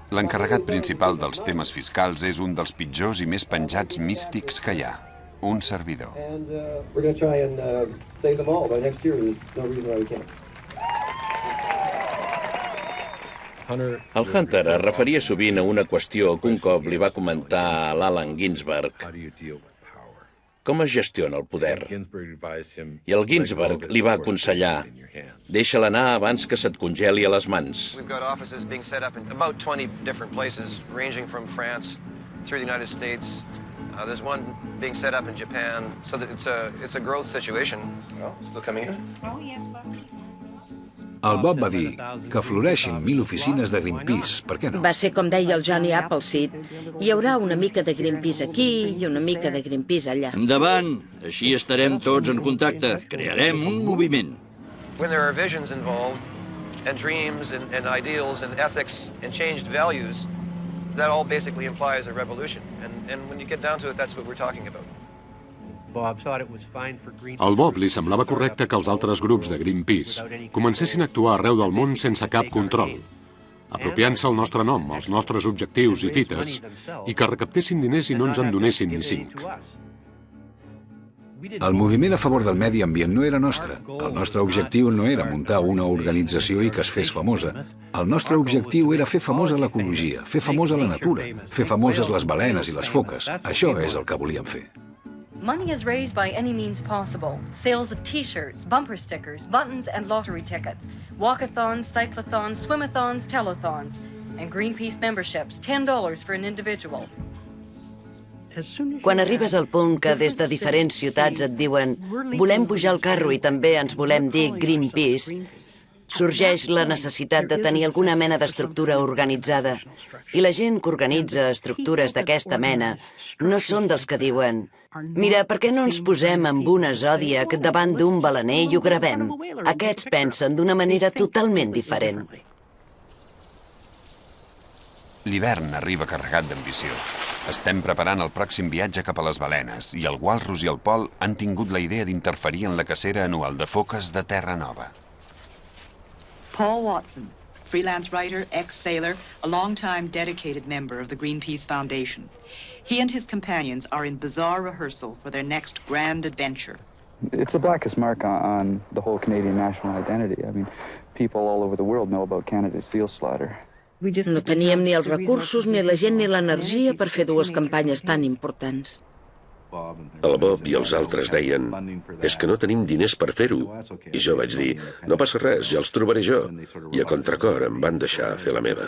S4: L'encarregat principal dels temes fiscals és un dels pitjors i més penjats místics que hi ha, un servidor.
S18: El Hunter es referia sovint a una qüestió que un cop li va comentar a l'Allen Ginsberg. Com es gestiona el poder? I el Ginsberg li va aconsellar: deixa-la anar abans que se't congeli a les mans.
S13: We've got offices being set up in about 20 different places, ranging from France through the United States. There's one being set up in Japan, so that it's a growth situation. Oh, still coming in?
S25: Oh, yes, Bob.
S12: El Bob va dir que floreixin 1.000 oficines de Greenpeace, per què no?
S3: Va ser com deia el Johnny Appleseed. Hi haurà una mica de Greenpeace aquí i una mica de Greenpeace allà.
S15: Endavant! Així estarem tots en contacte. Crearem un moviment.
S13: When there are visions involved, and dreams, and ideals, and ethics, and changed values, that all basically implies a revolution. And when you get down to it, that's what we're talking about.
S8: Al Bob li semblava correcte que els altres grups de Greenpeace comencessin a actuar arreu del món sense cap control, apropiant-se el nostre nom, els nostres objectius i fites, i que recaptessin diners i no ens en donessin ni 5.
S12: El moviment a favor del medi ambient no era nostre. El nostre objectiu no era muntar una organització i que es fes famosa. El nostre objectiu era fer famosa l'ecologia, fer famosa la natura, fer famoses les balenes i les foques. Això és el que volíem fer.
S5: Money is raised by any means possible. Sales of T-shirts, bumper stickers, buttons and lottery tickets. Walkathons, cyclothons, swimathons, telethons. And Greenpeace memberships, $10 for an individual.
S14: Quan arribes al punt que des de diferents ciutats et diuen volem pujar al carro i també ens volem dir Greenpeace, sorgeix la necessitat de tenir alguna mena d'estructura organitzada. I la gent que organitza estructures d'aquesta mena no són dels que diuen mira, per què no ens posem amb una Zodiac davant d'un balener i ho gravem? Aquests pensen d'una manera totalment diferent.
S4: L'hivern arriba carregat d'ambició. Estem preparant el pròxim viatge cap a les balenes i el Walrus i el Pol han tingut la idea d'interferir en la cacera anual de foques de Terra Nova.
S16: Paul Watson, freelance writer, ex-sailor, a long-time dedicated member of the Greenpeace Foundation. He and his companions are in bizarre rehearsal for their next grand adventure.
S21: It's the blackest mark on the whole Canadian national identity. I mean, people all over the world know about Canada's seal slaughter.
S3: No teníem ni els recursos, ni la gent, ni l'energia per fer dues campanyes tan importants.
S26: El Bob i els altres deien és que no tenim diners per fer-ho. I jo vaig dir, no passa res, ja els trobaré jo. I a contracor em van deixar fer la meva.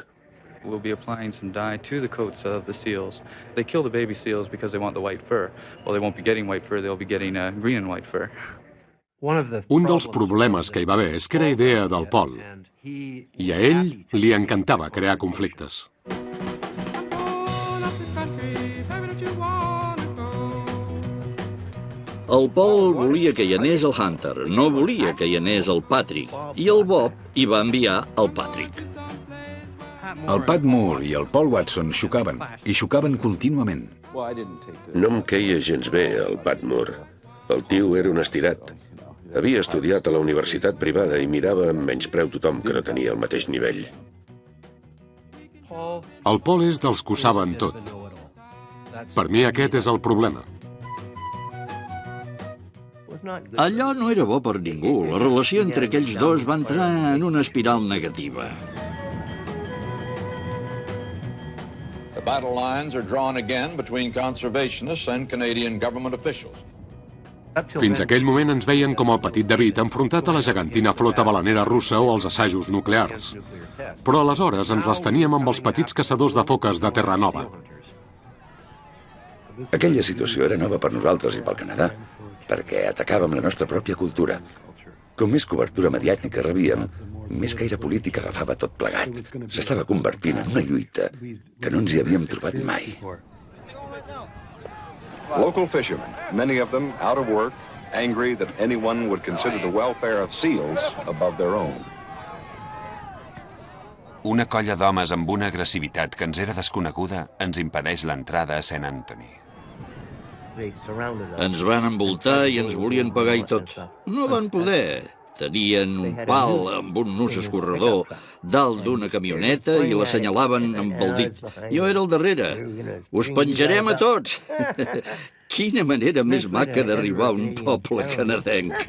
S21: We'll be applying some dye to the coats of the seals. They kill the baby seals because they want the white fur. Well, they won't be getting white fur, they'll be getting green and white fur.
S8: Un dels problemes que hi va haver és que era idea del Pol, i a ell li encantava crear conflictes.
S15: El Paul volia que hi anés el Hunter, no volia que hi anés el Patrick, i el Bob hi va enviar el Patrick.
S12: El Pat Moore i el Paul Watson xocaven, i xocaven contínuament.
S26: No em queia gens bé, el Pat Moore. El tio era un estirat. Havia estudiat a la universitat privada i mirava amb menyspreu tothom que no tenia el mateix nivell.
S8: El Paul és dels que ho saben tot. Per mi aquest és el problema.
S15: Allò no era bo per ningú. La relació entre aquells dos va entrar en una espiral negativa.
S1: The battle lines are drawn again between conservationists and Canadian government officials.
S8: Fins a aquell moment ens veien com el petit David enfrontat a la gegantina flota balanera russa o als assajos nuclears. Però aleshores ens les teníem amb els petits caçadors de foques de Terra Nova.
S26: Aquella situació era nova per nosaltres i pel Canadà, perquè atacàvem la nostra pròpia cultura. Com més cobertura mediàtica rebíem, més caire polític agafava tot plegat. S'estava convertint en una lluita que no ens hi havíem trobat mai.
S27: Local fishermen, many of them out of work, angry that anyone would consider the welfare of seals above their own.
S4: Una colla d'homes amb una agressivitat que ens era desconeguda ens impedeix l'entrada a St. Anthony.
S15: Ens van envoltar i ens volien pagar i tot. No van poder. Tenien un pal amb un nus escorredor dalt d'una camioneta i l'assenyalaven amb el dit. Jo era al darrere. Us penjarem a tots! Quina manera més maca d'arribar a un poble canadenc.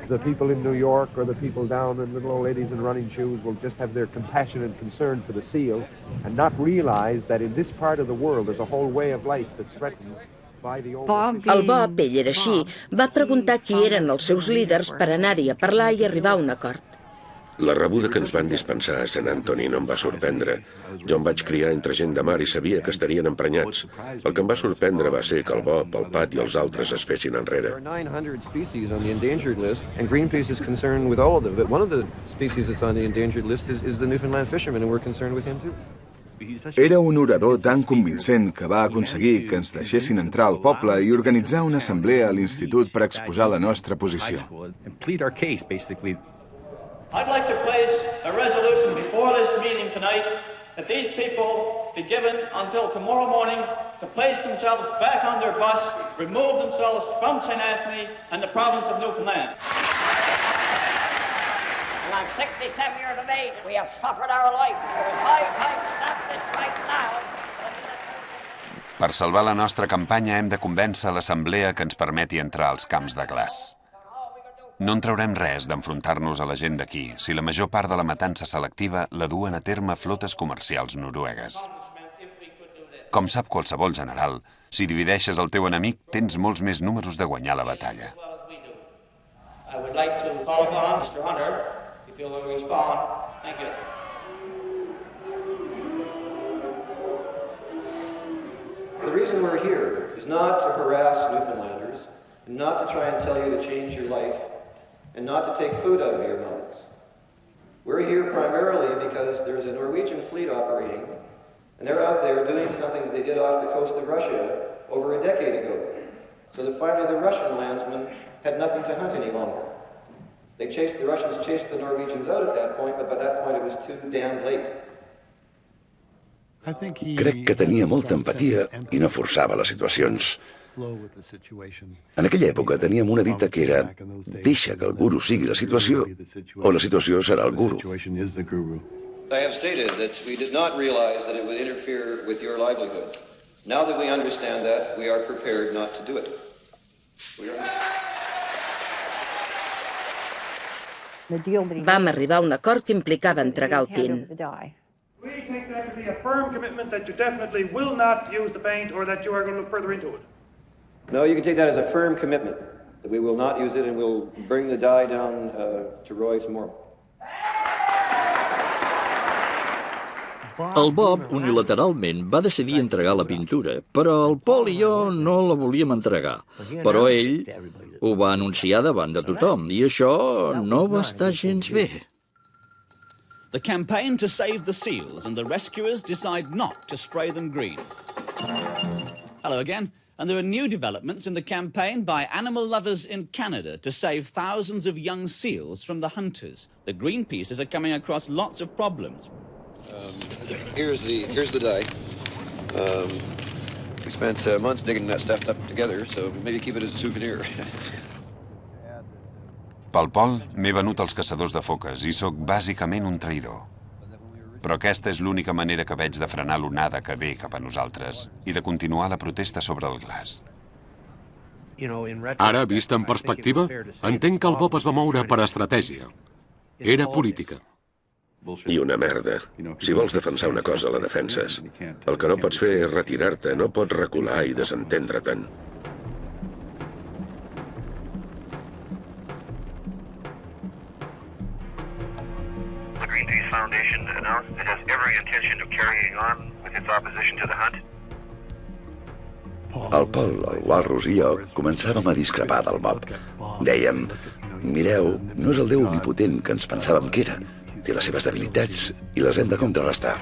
S28: The people in New York or the people down in little old ladies in running shoes will just have their compassion and concern for the seal and not realize that in this part of the world there's a whole way of life that's threatened.
S3: El Bob, ell era així, va preguntar qui eren els seus líders per anar-hi a parlar i arribar a un acord.
S2: La rebuda que ens van dispensar a Sant Antoni no em va sorprendre. Jo em vaig criar entre gent de mar i sabia que estarien emprenyats. El que em va sorprendre va ser que el Bob, el Pat i els altres es fessin enrere.
S7: There are 900 species on the endangered list, and Greenpeace is concerned with all of them. But one of the species that's on the endangered list is the Newfoundland fisherman, and we're concerned with him too.
S6: Era un orador tan convincent que va aconseguir que ens deixessin entrar al poble i organitzar una assemblea a l'institut per exposar la nostra posició.
S9: I'd like to place a resolution before this meeting tonight that these people be given until tomorrow morning to place themselves back on their bus, remove themselves from St. Anthony and the province of Newfoundland.
S10: And I'm 67 years of age and we have suffered our life. So it's high time to stop this right now.
S4: Per salvar la nostra campanya hem de convèncer l'assemblea que ens permeti entrar als camps de glaç. No en traurem res d'enfrontar-nos a la gent d'aquí si la major part de la matança selectiva la duen a terme flotes comercials noruegues. Com sap qualsevol general, si divideixes el teu enemic, tens molts més números de guanyar la batalla.
S9: I would like to call upon Mr. Hunter, if he will respond. Thank you.
S7: The reason we're here is not to harass Newfoundlanders, and not to try and tell you to change your life, and not to take food out of your mouths. We're here primarily because there's a Norwegian fleet operating, and they're out there doing something that they did off the coast of Russia over a decade ago. So that finally the Russian landsmen had nothing to hunt any longer. The Russians chased the Norwegians out at that point, but by that point it was too damn late.
S26: Crec que tenia molta empatia i no forçava les situacions. En aquella època teníem una dita que era deixa que el guru sigui la situació o la situació serà el guru.
S7: I have stated that we did not realize that it would interfere with your livelihood. Now that we understand that, we are prepared not to do it.
S3: Vam arribar a un acord que implicava entregar el tint.
S9: We take that to be a firm commitment that you definitely will not use the paint or that you are going to look further into it.
S7: No, you can take that as a firm commitment that we will not use it and we'll bring the dye down to Roy tomorrow.
S15: El Bob unilateralment va decidir entregar la pintura, però el Paul i jo no la volíem entregar. Però ell ho va anunciar davant de tothom, i això no va estar gens bé.
S11: The campaign to save the seals and the rescuers decide not to spray them green. Hello again. And there are new developments in the campaign by animal lovers in Canada to save thousands of young seals from the hunters. The Greenpeaces are coming across lots of problems.
S13: Here's the dye. We spent months digging that stuff up together, so maybe keep it as a souvenir.
S4: Pel Pol, m'he venut als caçadors de foques i sóc bàsicament un traïdor. Però aquesta és l'única manera que veig de frenar l'onada que ve cap a nosaltres i de continuar la protesta sobre el glaç.
S8: Ara, vist en perspectiva, entenc que el Bob es va moure per estratègia. Era política.
S26: I una merda. Si vols defensar una cosa, la defenses. El que no pots fer és retirar-te, no pots recular i desentendre-te'n.
S19: The Greenpeace Foundation announced it has every intention of carrying on with its opposition to the hunt.
S26: El Paul, el Walrus i jo començàvem a discrepar del Bob. Dèiem, mireu, no és el déu omnipotent que ens pensàvem que era. Té les seves debilitats i les hem de contrarrestar.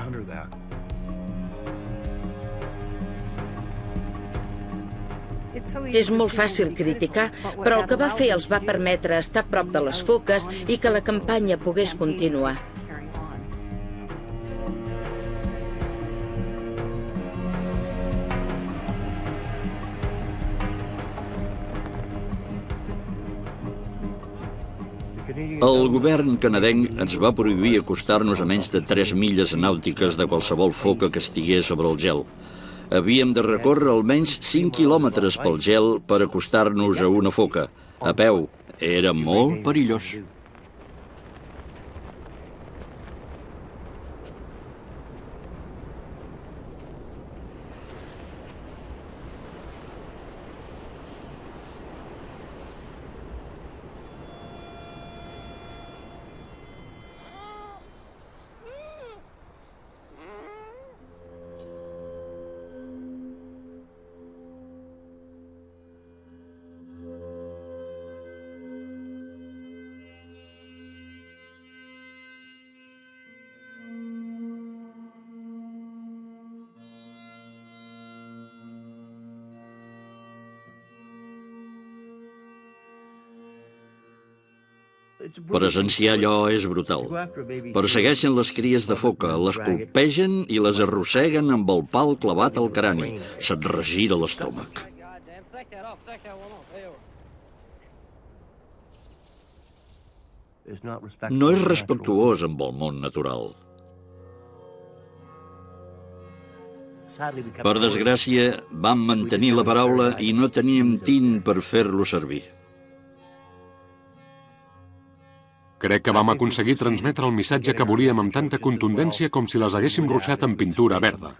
S3: És molt fàcil criticar, però el que va fer els va permetre estar a prop de les foques i que la campanya pogués continuar.
S15: El govern canadenc ens va prohibir acostar-nos a menys de 3 milles nàutiques de qualsevol foca que estigués sobre el gel. Havíem de recórrer almenys 5 quilòmetres pel gel per acostar-nos a una foca. A peu, era molt perillós. Presenciar allò és brutal. Persegueixen les cries de foca, les colpegen i les arrosseguen amb el pal clavat al crani. Se't regira l'estómac. No és respectuós amb el món natural. Per desgràcia, vam mantenir la paraula i no teníem tint per fer-lo servir.
S8: Crec que vam aconseguir transmetre el missatge que volíem amb tanta contundència com si les haguéssim ruixat en pintura verda.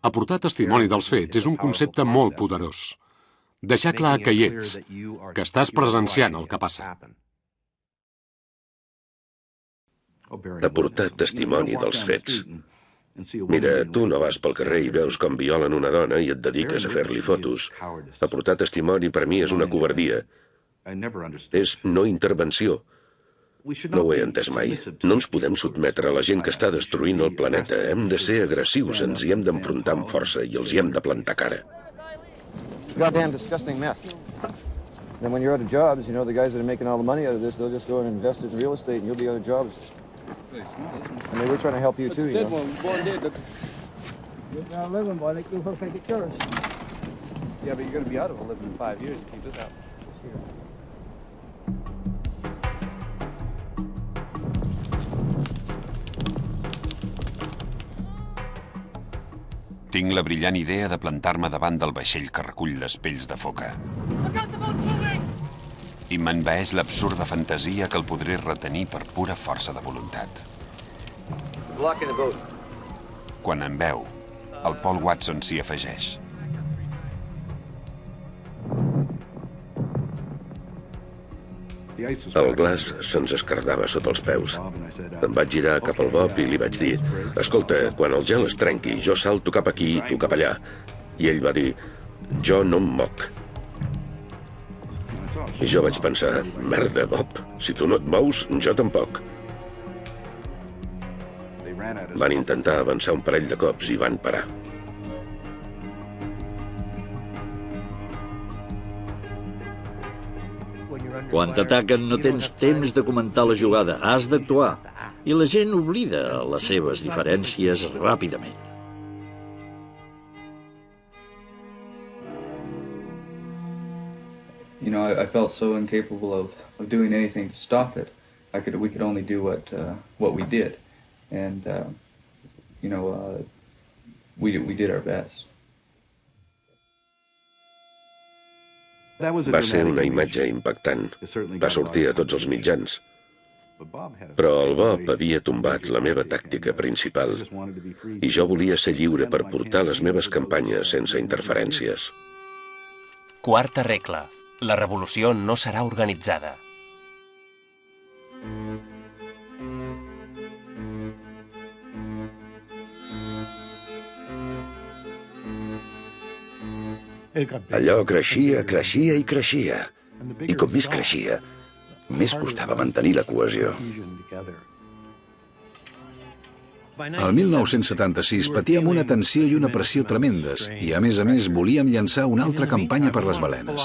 S8: Aportar testimoni dels fets és un concepte molt poderós. Deixar clar que hi ets, que estàs presenciant el que passa.
S2: Aportar testimoni dels fets. Mira, tu no vas pel carrer i veus com violen una dona i et dediques a fer-li fotos. Aportar testimoni per mi és una covardia. És no intervenció. No ho he entès mai. No ens podem sotmetre a la gent que està destruint el planeta. Hem de ser agressius, ens hi hem d'enfrontar amb força i els hi hem de plantar cara.
S7: Goddamn disgusting mess. Then when you're out of jobs, you know, the guys that are making all the money out of this, they'll just go and invest it in real estate and you'll be out of jobs. I mean, we're trying to help you too, you know.
S21: You're living, boy, like you'll take it yours. Yeah, but you're going to be out of a living in 5 years if you keep this up.
S4: Tinc la brillant idea de plantar-me davant del vaixell que recull les pells de foca. I m'envaeix l'absurda fantasia que el podré retenir per pura força de voluntat. Quan em veu, el Paul Watson s'hi afegeix.
S2: El glaç se'ns escardava sota els peus. Em vaig girar cap al Bob i li vaig dir: escolta, quan el gel es trenqui, jo salto cap aquí i tu cap allà. I ell va dir: jo no em moc. I jo vaig pensar: merda, Bob, si tu no et mous, jo tampoc. Van intentar avançar un parell de cops i van parar.
S15: Quan t'ataquen no tens temps de comentar la jugada, has d'actuar. I la gent oblida les seves diferències ràpidament.
S21: You know, I felt so incapable of doing anything to stop it. We could only do what we did, and you know, we did our best.
S2: Va ser una imatge impactant. Va sortir a tots els mitjans. Però el Bob havia tombat la meva tàctica principal i jo volia ser lliure per portar les meves campanyes sense interferències.
S5: Quarta regla. La revolució no serà organitzada.
S26: Allò creixia, creixia i creixia. I com més creixia, més costava mantenir la cohesió.
S12: El 1976 patíem una tensió i una pressió tremendes i, a més, volíem llançar una altra campanya per les balenes.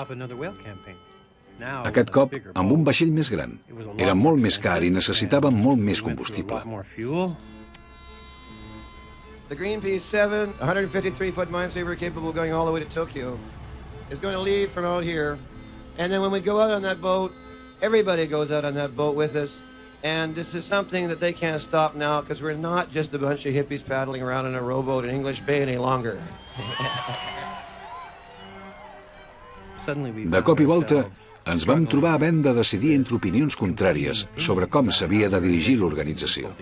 S12: Aquest cop, amb un vaixell més gran. Era molt més car i necessitàvem molt més combustible.
S7: The Greenpeace 7, 153-foot minesweeper capable of going all the way to Tokyo, is going to leave from out here. And then when we go out on that boat, everybody goes out on that boat with us. And this is something that they can't stop now because we're not just a bunch of hippies paddling around in a rowboat in English Bay any longer.
S12: De cop i volta, ens vam trobar havent de decidir entre opinions contràries sobre com s'havia de dirigir l'organització.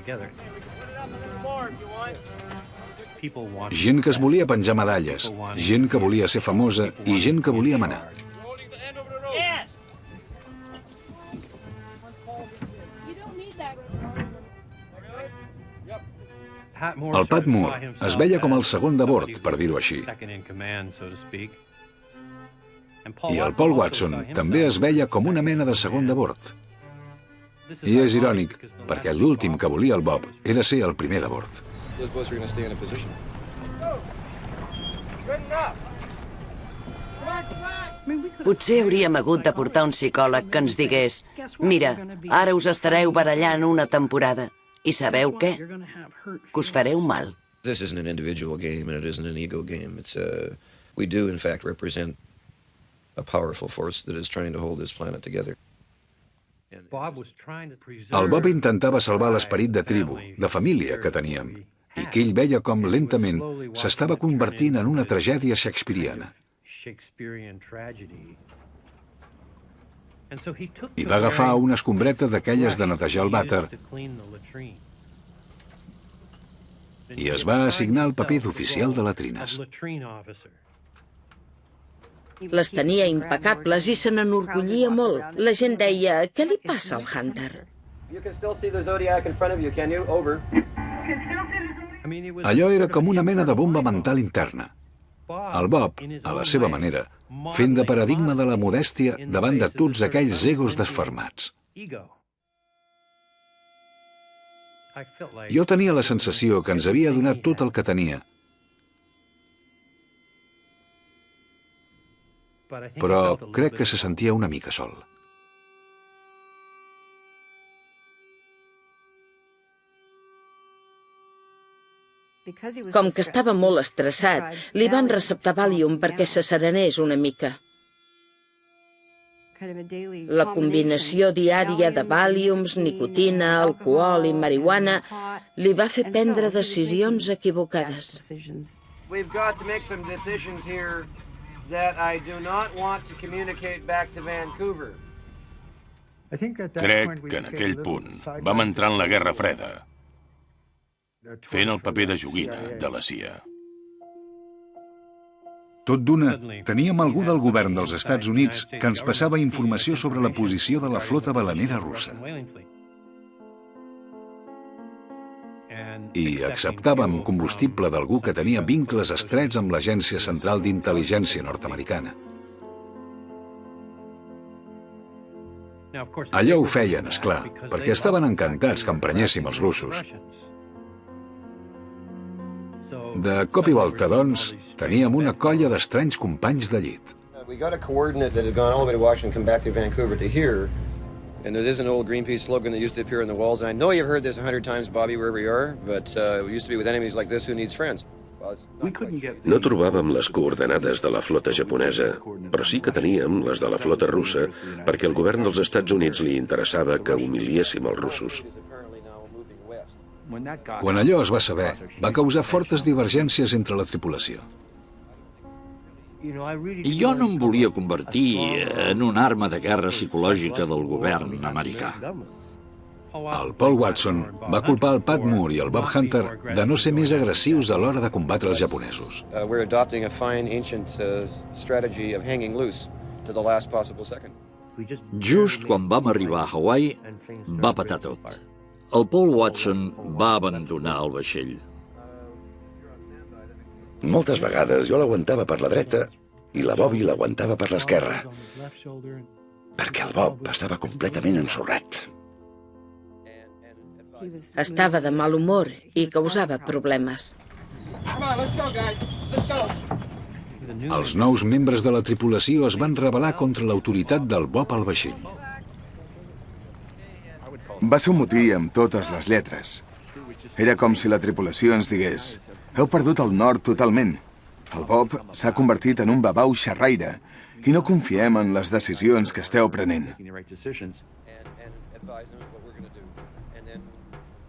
S12: Gent que es volia penjar medalles, gent que volia ser famosa i gent que volia manar. El Pat Moore es veia com el segon de bord, per dir-ho així. I el Paul Watson també es veia com una mena de segon de bord. I és irònic, perquè l'últim que volia el Bob era ser el primer de bord.
S7: Those boats are going to stay in a position. Good enough. Come on, come on.
S14: Potser hauríem hagut de portar un psicòleg que ens digués: mira, ara us estareu barallant una temporada i sabeu què? Que us fareu mal.
S13: This isn't an individual game and it isn't an ego game. We do in fact represent a powerful force that is trying to hold this planet together.
S12: El Bob intentava salvar l'esperit de tribu, de família que teníem, i que ell veia com lentament s'estava convertint en una tragèdia shakespeariana. I va agafar una escombreta d'aquelles de netejar el vàter i es va assignar el paper d'oficial de latrines.
S3: Les tenia impecables i se n'enorgullia molt. La gent deia: què li passa al Hunter?
S12: Allò era com una mena de bomba mental interna. El Bob, a la seva manera, fent de paradigma de la modèstia davant de tots aquells egos desfermats. Jo tenia la sensació que ens havia donat tot el que tenia, però crec que se sentia una mica sol.
S3: Com que estava molt estressat, li van receptar Valium perquè se serenés una mica. La combinació diària de Valiums, nicotina, alcohol i marihuana li va fer prendre decisions equivocades.
S7: We've got to make some decisions here that I do not want to communicate back to Vancouver.
S17: Crec que en aquell punt vam entrar en la Guerra Freda, fent el paper de joguina de la CIA.
S12: Tot d'una, teníem algú del govern dels Estats Units que ens passava informació sobre la posició de la flota balenera russa. I acceptàvem combustible d'algú que tenia vincles estrets amb l'Agència Central d'Intel·ligència nord-americana. Allò ho feien, esclar, perquè estaven encantats que emprenyéssim els russos. De cop i volta, doncs, teníem una colla d'estranys companys de llit.
S13: We got a coordinate that had gone all the way to Washington, come back to Vancouver to here. And there is an old Greenpeace slogan that used to appear on the walls. And I know you've heard this 100 times, Bobby, wherever you are, but it used to be with enemies like this, who needs friends?
S2: No trobàvem les coordenades de la flota japonesa, però sí que teníem les de la flota russa perquè al govern dels Estats Units li interessava que humiliéssim els russos.
S12: Quan allò es va saber, va causar fortes divergències entre la tripulació.
S15: Jo no em volia convertir en una arma de guerra psicològica del govern americà.
S12: El Paul Watson va culpar el Pat Moore i el Bob Hunter de no ser més agressius a l'hora de combatre els japonesos.
S13: We're adopting a fine ancient strategy of hanging loose to the last possible second.
S15: Just quan vam arribar a Hawaii, va patar tot. El Paul Watson va abandonar el vaixell.
S26: Moltes vegades jo l'aguantava per la dreta i la Bobby l'aguantava per l'esquerra, perquè el Bob estava completament ensorrat.
S3: Estava de mal humor i causava problemes.
S12: Els nous membres de la tripulació es van rebel·lar contra l'autoritat del Bob al vaixell.
S6: Va ser un motí amb totes les lletres. Era com si la tripulació ens digués: heu perdut el nord totalment. El Bob s'ha convertit en un babau xerraire i no confiem en les decisions que esteu prenent.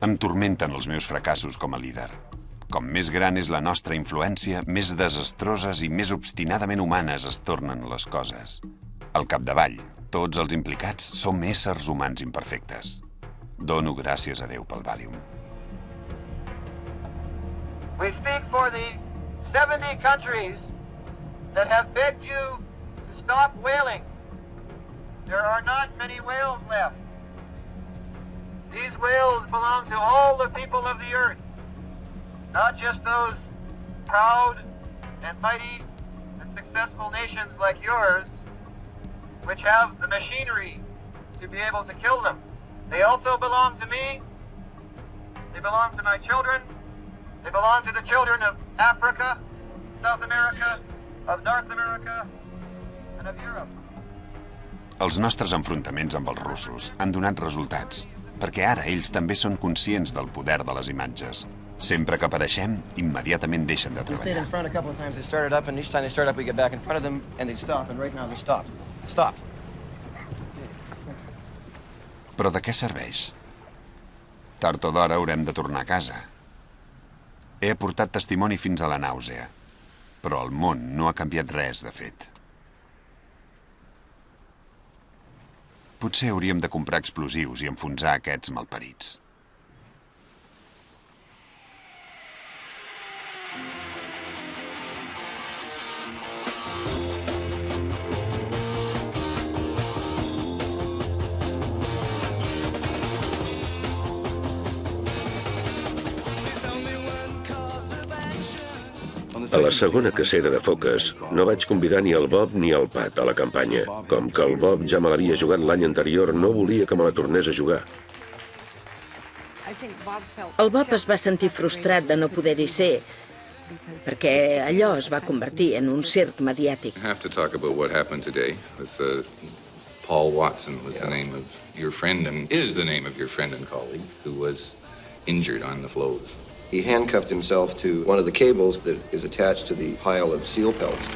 S4: Em turmenten els meus fracassos com a líder. Com més gran és la nostra influència, més desastroses i més obstinadament humanes es tornen les coses. Al capdavall, tots els implicats som éssers humans imperfectes. Dono gràcies a Déu pel Valium.
S7: We speak for the 70 countries that have begged you to stop whaling. There are not many whales left. These whales belong to all the people of the earth, not just those proud and mighty and successful nations like yours, which have the machinery to be able to kill them. They also belong to me. They belong to my children. They belong to the children of Africa, South America, of North America, and of
S4: Els nostres enfrontaments amb els russos han donat resultats, perquè ara ells també són conscients del poder de les imatges. Sempre que apareixem, immediatament deixen de treballar. Però de què serveix? Tard o d'hora haurem de tornar a casa. He aportat testimoni fins a la nàusea, però el món no ha canviat res, de fet. Potser hauríem de comprar explosius i enfonsar aquests malparits.
S2: A la segona cacera de foques no vaig convidar ni el Bob ni el Pat a la campanya. Com que el Bob ja me l'havia jugat l'any anterior, no volia que me la tornés a jugar.
S3: El Bob es va sentir frustrat de no poder-hi ser, perquè allò es va convertir en un circ mediàtic.
S1: I have to talk about what happened today with Paul Watson was the name of your friend and is the name of your friend and colleague who was injured on the floes.
S7: He handcuffed himself to one of the cables that is attached to the pile of seal pellets.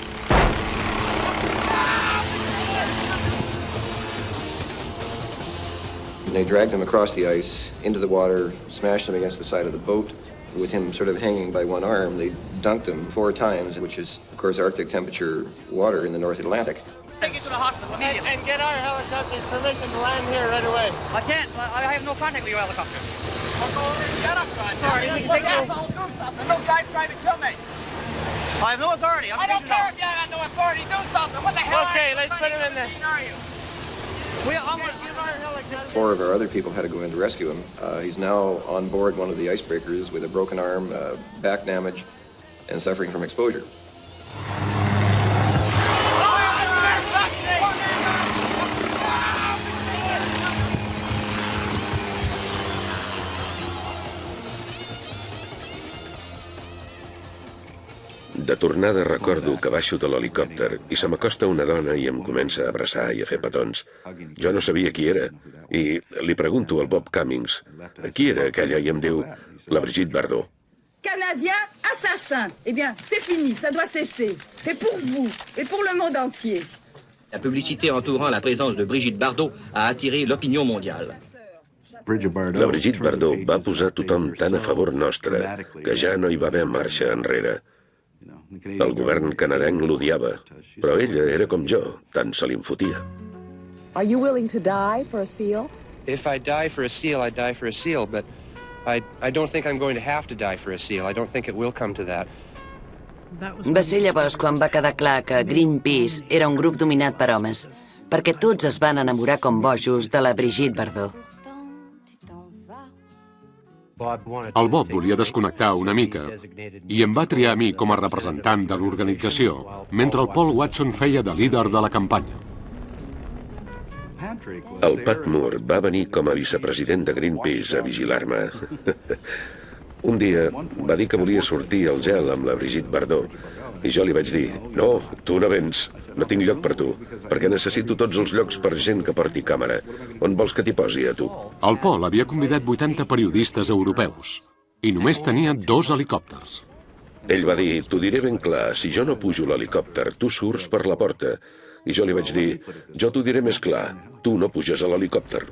S7: And they dragged him across the ice, into the water, smashed him against the side of the boat. With him sort of hanging by one arm, they dunked him 4 times, which is, of course, Arctic temperature water in the North Atlantic.
S9: Take you to the hospital immediately. And get our helicopter's permission to land here right away. I can't. I have no contact with your helicopter. I'll go over and get up, God. Sorry, we can take you. I'll do something. No guy's trying to kill me. I have no authority. I don't care if you have no authority. Do something. What the hell? Okay, let's put him in there. Are you? I'm going to give our helicopter. 4 of our other people had to go in to rescue him. He's now on board one of the icebreakers with a broken arm, back damage, and suffering from exposure.
S2: De tornada recordo que baixo de l'helicòpter i se m'acosta una dona i em comença a abraçar i a fer petons. Jo no sabia qui era i li pregunto al Bob Cummings qui era aquella i em diu la Brigitte Bardot.
S16: Canadien assassin. Eh bien, c'est fini, ça doit cesser. C'est pour vous et pour le monde entier.
S18: La publicité entourant la présence de Brigitte Bardot a attiré l'opinion mondiale.
S2: La Brigitte Bardot va posar tothom tan a favor nostre que ja no hi va haver marxa enrere. El govern canadenc l'odiava, però ella era com jo, tant se li enfotia.
S20: Are you willing to die for a seal?
S22: If I die for a seal, I die for a seal, but I don't think I'm going to have to die for a seal. I don't think it will come to that.
S14: Va ser llavors quan va quedar clar que Greenpeace era un grup dominat per homes, perquè tots es van enamorar com bojos de la Brigitte Bardot.
S8: El Bob volia desconnectar una mica i em va triar a mi com a representant de l'organització, mentre el Paul Watson feia de líder de la campanya.
S2: El Pat Moore va venir com a vicepresident de Greenpeace a vigilar-me. Un dia va dir que volia sortir al gel amb la Brigitte Bardot i jo li vaig dir, no, tu no vens, no tinc lloc per tu, perquè necessito tots els llocs per gent que porti càmera. On vols que t'hi posi, a tu?
S8: El Paul havia convidat 80 periodistes europeus i només tenia 2 helicòpters.
S2: Ell va dir, t'ho diré ben clar, si jo no pujo l'helicòpter, tu surts per la porta. I jo li vaig dir, jo t'ho diré més clar, tu no puges a l'helicòpter.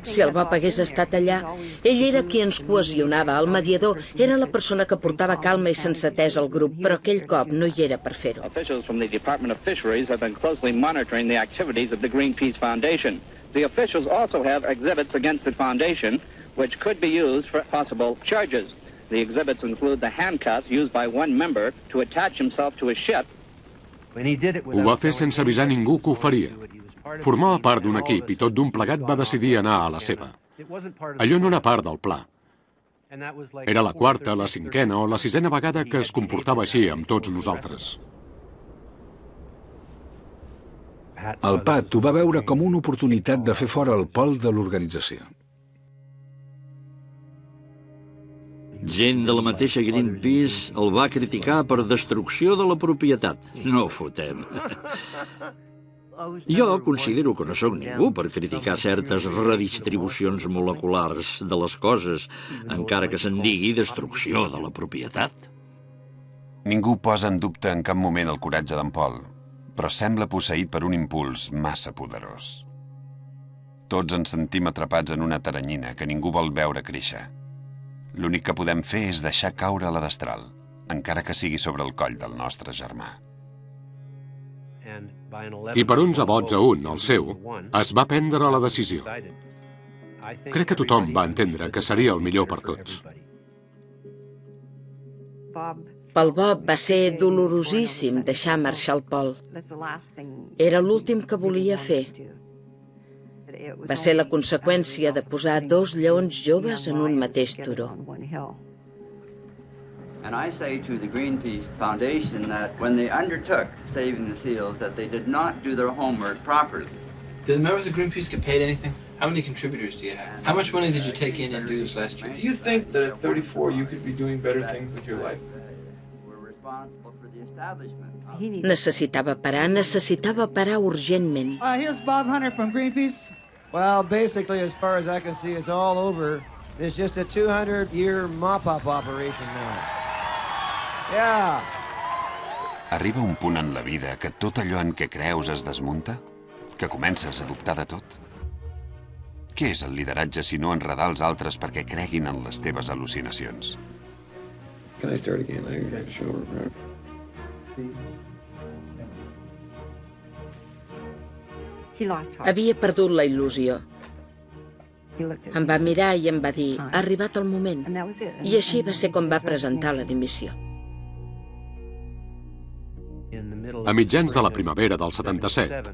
S3: Si el Bob hagués estat allà, ell era qui ens cohesionava, el mediador, era la persona que portava calma i sensatesa al grup, però aquell cop no hi era per fer-ho.
S23: Officials from the Department of Fisheries have been closely monitoring the activities of the Greenpeace Foundation. The officials also have exhibits against the foundation, which could be used for possible charges. The exhibits include the handcuffs used by one member to attach himself to a ship.
S8: Ho va fer sense avisar ningú que ho faria. Formava part d'un equip i tot d'un plegat va decidir anar a la seva. Allò no era part del pla. Era la 4ª, la 5ª o la 6ª vegada que es comportava així amb tots nosaltres.
S12: El Pat ho va veure com una oportunitat de fer fora el Paul de l'organització.
S15: Gent de la mateixa Greenpeace el va criticar per destrucció de la propietat. No ho fotem. Jo considero que no sóc ningú per criticar certes redistribucions moleculars de les coses, encara que se'n digui destrucció de la propietat.
S4: Ningú posa en dubte en cap moment el coratge d'en Paul, però sembla posseït per un impuls massa poderós. Tots ens sentim atrapats en una teranyina que ningú vol veure créixer. L'únic que podem fer és deixar caure la destral, encara que sigui sobre el coll del nostre germà.
S8: I per 11 vots a 1, el seu, es va prendre la decisió. Crec que tothom va entendre que seria el millor per tots.
S3: Pel Bob va ser dolorosíssim deixar marxar el Paul. Era l'últim que volia fer. Va ser la conseqüència de posar 2 lleons joves en un mateix turó.
S10: And I say to the Greenpeace Foundation that when they undertook saving the seals, that they did not do their homework properly.
S11: Did the members of Greenpeace get paid anything? How many contributors do you have? How much money did you take in dues last year? Do you think that at 34 you could be doing better things with your life?
S10: We're responsible for the establishment.
S3: Necessitava parar urgentment.
S19: Here's Bob Hunter from Greenpeace.
S7: Well, basically, as far as I can see, it's all over. It's just a 200-year mop-up operation now. Yeah.
S4: Arriba un punt en la vida que tot allò en què creus es desmunta? Que comences a dubtar de tot? Què és el lideratge si no enredar els altres perquè creguin en les teves al·lucinacions?
S7: Can I start again?
S3: Havia perdut la il·lusió. Em va mirar i em va dir, ha arribat el moment. I així va ser com va presentar la dimissió.
S8: A mitjans de la primavera del 77,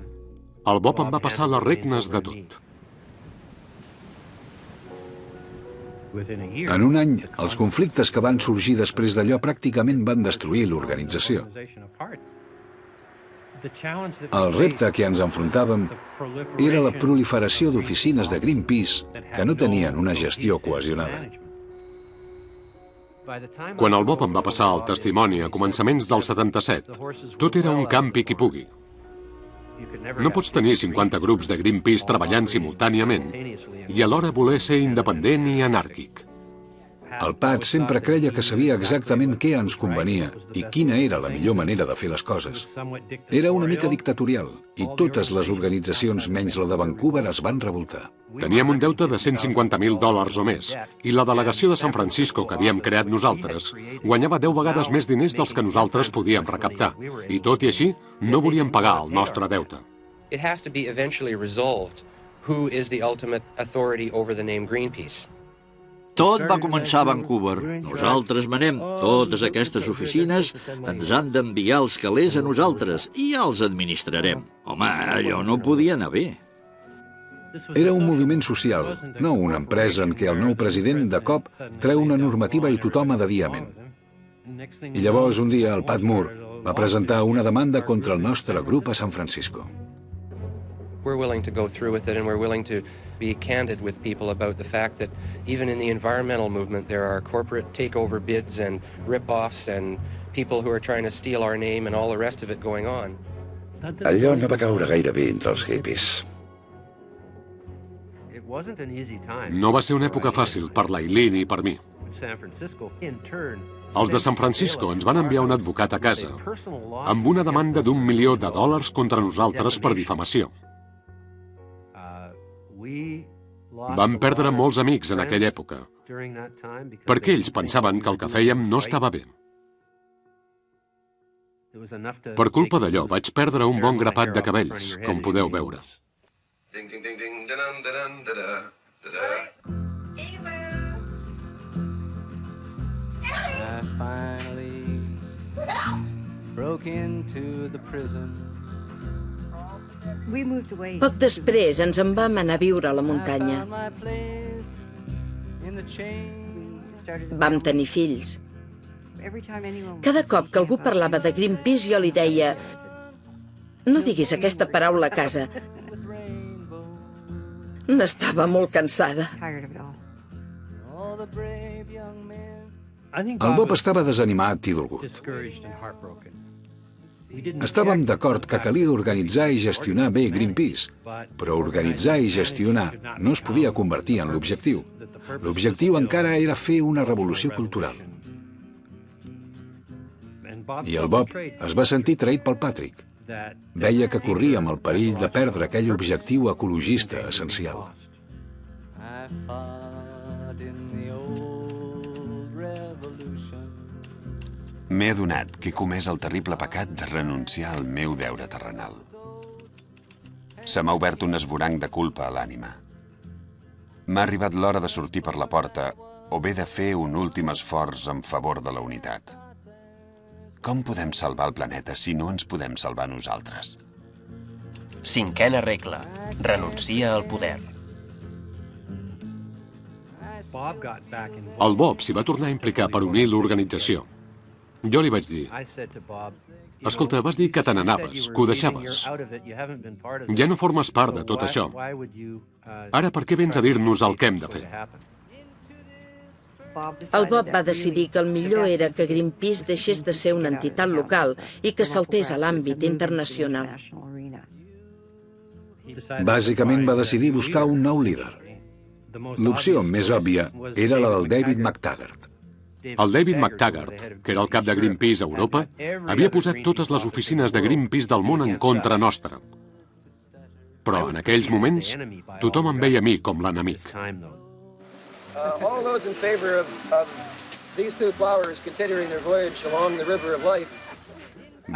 S8: el Bob em va passar les regnes de tot.
S12: En un any, els conflictes que van sorgir després d'allò pràcticament van destruir l'organització. El repte a què ens enfrontàvem era la proliferació d'oficines de Greenpeace que no tenien una gestió cohesionada.
S8: Quan el Bob em va passar el testimoni a començaments del 77, tot era un campi qui pugui. No pots tenir 50 grups de Greenpeace treballant simultàniament i alhora voler ser independent i anàrquic.
S12: El Pat sempre creia que sabia exactament què ens convenia i quina era la millor manera de fer les coses. Era una mica dictatorial i totes les organitzacions menys la de Vancouver es van revoltar.
S8: Teníem un deute de $150.000 o més i la delegació de San Francisco que havíem creat nosaltres guanyava 10 vegades més diners dels que nosaltres podíem recaptar i tot i així no volíem pagar el nostre deute.
S22: It has to be eventually resolved who is the ultimate authority over the name Greenpeace.
S15: Tot va començar a Vancouver. Nosaltres manem. Totes aquestes oficines ens han d'enviar els calés a nosaltres i ja els administrarem. Home, allò no podia anar bé.
S12: Era un moviment social, no una empresa en què el nou president de cop treu una normativa i tothom ha de dir amén. I llavors un dia el Pat Moore va presentar una demanda contra el nostre grup a San Francisco.
S22: We're willing to go through with it, and we're willing to be candid with people about the fact that even in the environmental movement there are corporate takeover bids and rip-offs and people who are trying to steal our name and all the rest of it going on.
S26: Allò no va caure gaire bé entre els hippies.
S8: No va ser una època fàcil per l'Eileen i per mi. Els de San Francisco ens van enviar un advocat a casa amb una demanda d'1 milió de dòlars contra nosaltres per difamació. Vam perdre molts amics en aquella època, perquè ells pensaven que el que fèiem no estava bé. Per culpa d'allò vaig perdre un bon grapat de cabells, com podeu veure.
S10: I finally broke into the prison.
S3: Poc després ens en vam anar a viure a la muntanya. Vam tenir fills. Cada cop que algú parlava de Greenpeace jo li deia no diguis aquesta paraula a casa. N'estava molt cansada.
S12: El Bob estava desanimat i dolgut. Estàvem d'acord que calia organitzar i gestionar bé Greenpeace, però organitzar i gestionar no es podia convertir en l'objectiu. L'objectiu encara era fer una revolució cultural. I el Bob es va sentir traït pel Patrick. Veia que corríem el perill de perdre aquell objectiu ecologista essencial.
S4: M'he adonat que he comès el terrible pecat de renunciar al meu deure terrenal. Se m'ha obert un esvoranc de culpa a l'ànima. M'ha arribat l'hora de sortir per la porta o bé de fer un últim esforç en favor de la unitat. Com podem salvar el planeta si no ens podem salvar nosaltres?
S5: 5ª regla. Renuncia al poder.
S8: El Bob s'hi va tornar a implicar per unir l'organització. Jo li vaig dir, escolta, vas dir que te n'anaves, que ho deixaves. Ja no formes part de tot això. Ara per què vens a dir-nos el que hem de fer?
S3: El Bob va decidir que el millor era que Greenpeace deixés de ser una entitat local i que saltés a l'àmbit internacional.
S12: Bàsicament va decidir buscar un nou líder. L'opció més òbvia era la del David McTaggart.
S8: El David McTaggart, que era el cap de Greenpeace a Europa, havia posat totes les oficines de Greenpeace del món en contra nostra. Però en aquells moments, tothom em veia a mi com l'enemic.
S7: All those in favor of these two flowers continuing their voyage along the river of life.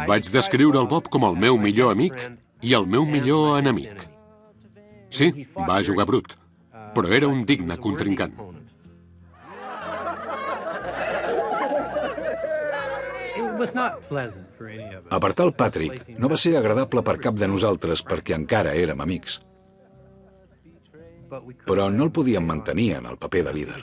S8: Vaig descriure el Bob com el meu millor amic i el meu millor enemic. Sí, va jugar brut, però era un digne contrincant.
S12: Apartar el Patrick no va ser agradable per cap de nosaltres perquè encara érem amics. Però no el podíem mantenir en el paper de líder.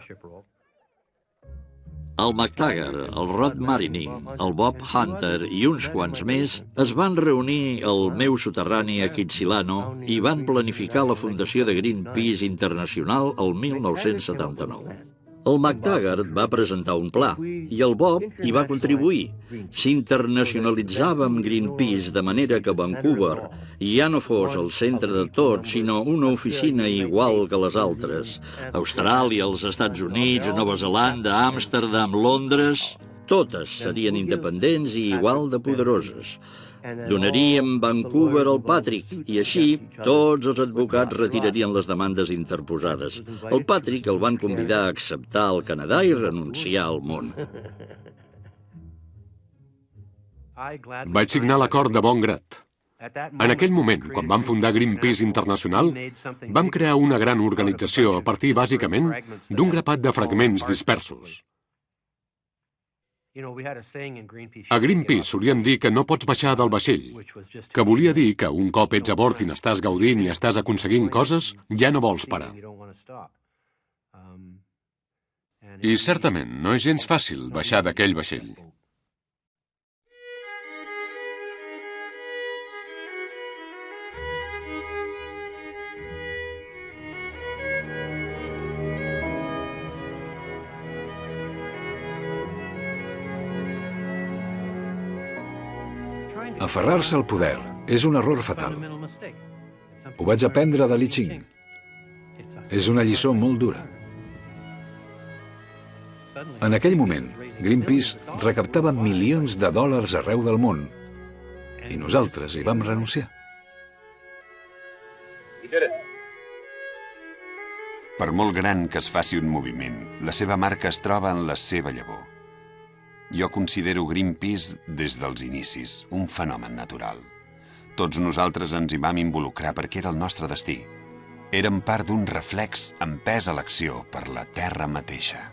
S15: El McTaggart, el Rod Marining, el Bob Hunter i uns quants més es van reunir al meu soterrani a Kitsilano i van planificar la fundació de Greenpeace Internacional el 1979. El McTaggart va presentar un pla i el Bob hi va contribuir. S'internacionalitzava amb Greenpeace de manera que Vancouver ja no fos el centre de tot, sinó una oficina igual que les altres. Austràlia, els Estats Units, Nova Zelanda, Amsterdam, Londres... Totes serien independents i igual de poderoses. Donaríem Vancouver al Patrick i així tots els advocats retirarien les demandes interposades. El Patrick el van convidar a acceptar el Canadà i renunciar al món.
S8: Vaig signar l'acord de bon grat. En aquell moment, quan vam fundar Greenpeace Internacional, vam crear una gran organització a partir, bàsicament, d'un grapat de fragments dispersos. A Greenpeace solíem dir que no pots baixar del vaixell, que volia dir que un cop ets a bord i n'estàs gaudint i estàs aconseguint coses, ja no vols parar. I certament no és gens fàcil baixar d'aquell vaixell.
S12: Aferrar-se al poder és un error fatal. Ho vaig aprendre de Li Ching. És una lliçó molt dura. En aquell moment, Greenpeace recaptava milions de dòlars arreu del món i nosaltres hi vam renunciar.
S4: Per molt gran que es faci un moviment, la seva marca es troba en la seva llavor. Jo considero Greenpeace des dels inicis un fenomen natural. Tots nosaltres ens hi vam involucrar perquè era el nostre destí. Érem part d'un reflex empès a l'acció per la Terra mateixa.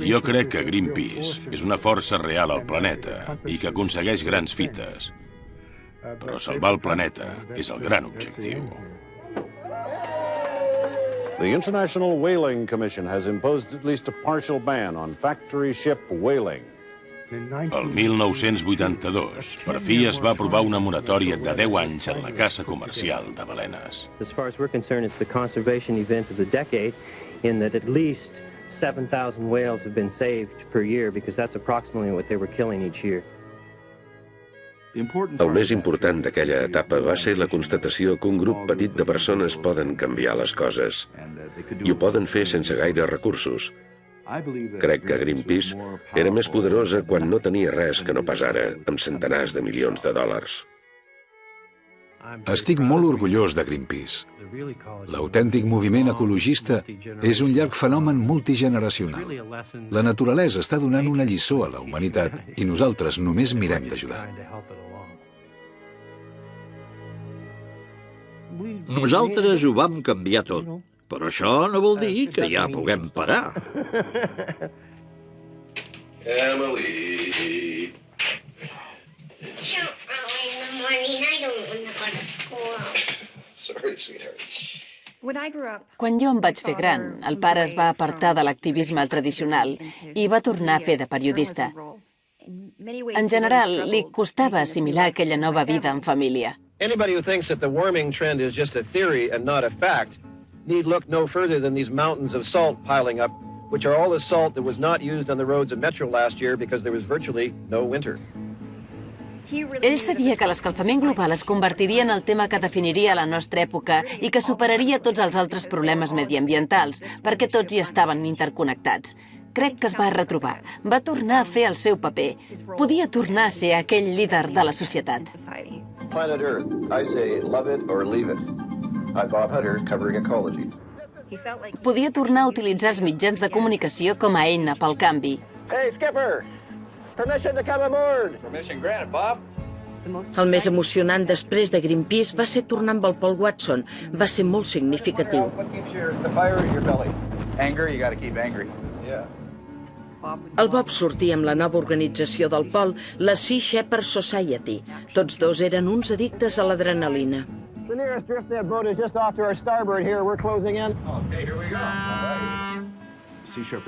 S13: Jo crec que Greenpeace és una força real al planeta i que aconsegueix grans fites. Però salvar el planeta és el gran objectiu.
S17: The International Whaling Commission has imposed at least a partial ban on factory ship whaling.
S13: El 1982, per fi es va aprovar una moratòria de 10 anys en la caça comercial de balenes.
S21: As far as we're concerned, it's the conservation event of the decade in that at least
S1: 7,000 whales have been saved per year because that's approximately what they were killing each year.
S2: El més important d'aquella etapa va ser la constatació que un grup petit de persones poden canviar les coses i ho poden fer sense gaire recursos. Crec que Greenpeace era més poderosa quan no tenia res que no pas ara, amb centenars de milions de dòlars.
S12: Estic molt orgullós de Greenpeace. L'autèntic moviment ecologista és un llarg fenomen multigeneracional. La naturalesa està donant una lliçó a la humanitat i nosaltres només mirem d'ajudar.
S15: Nosaltres ho vam canviar tot, però això no vol dir que ja puguem parar.
S6: Emily... Sorry, sweetheart.
S9: Quan jo em vaig fer gran, el pare es va apartar de l'activisme tradicional i va tornar a fer de periodista. En general, li costava assimilar aquella nova vida en família.
S7: Anybody who thinks that the warming trend is just a theory and not a fact need look no further than these mountains of salt piling up, which are all the salt that was not used on the roads of Metro last year because there was virtually no winter.
S9: Ell sabia que l'escalfament global es convertiria en el tema que definiria la nostra època i que superaria tots els altres problemes mediambientals, perquè tots hi estaven interconnectats. Crec que es va retrobar. Va tornar a fer el seu paper. Podia tornar a ser aquell líder de la societat.
S7: Planet Earth, I say love it or leave it. I'm Bob Hutter, covering ecology.
S9: Podia tornar a utilitzar els mitjans de comunicació com a eina pel canvi.
S7: Hey, Skipper! Permission to come aboard! Permission granted, Bob.
S3: El més emocionant després de Greenpeace va ser tornar amb el Paul Watson. Va ser molt significatiu.
S7: What keeps the fire in your belly? Anger, you gotta keep angry. Yeah.
S3: El Bob sortia amb la nova organització del Pol, la Sea Shepherd Society. Tots dos eren uns addictes a l'adrenalina.
S7: The nearest driftnet boat is just off to our starboard here. We're closing in. Okay, here we go.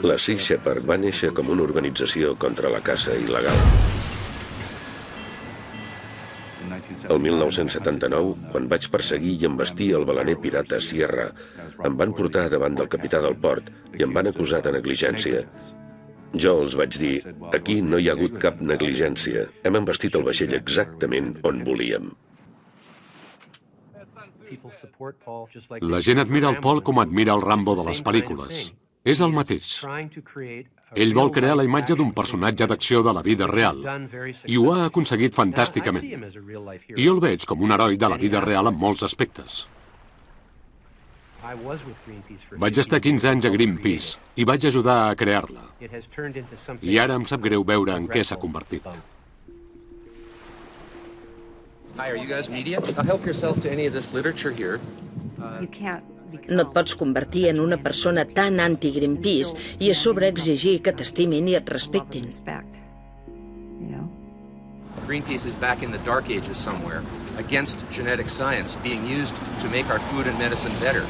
S2: La Sea Shepherd va néixer com una organització contra la caça il·legal. El 1979, quan vaig perseguir i embestir el balener pirata Sierra, em van portar davant del capità del port i em van acusar de negligència. Jo els vaig dir, aquí no hi ha hagut cap negligència. Hem embestit el vaixell exactament on volíem.
S8: La gent admira el Paul com admira el Rambo de les pel·lícules. És el mateix. Ell vol crear la imatge d'un personatge d'acció de la vida real i ho ha aconseguit fantàsticament. I jo el veig com un heroi de la vida real en molts aspectes. Vaig estar 15 anys a Greenpeace i vaig ajudar a crear-la. I ara em sap greu veure en què s'ha convertit.
S22: Hi, are you guys media? Help yourself to any of this literature here.
S3: No et pots convertir en una persona tan anti-Greenpeace i a sobre exigir que t'estimin i et respectin.
S22: Greenpeace is back in the dark ages somewhere, against genetic science being used to make our food and medicine better.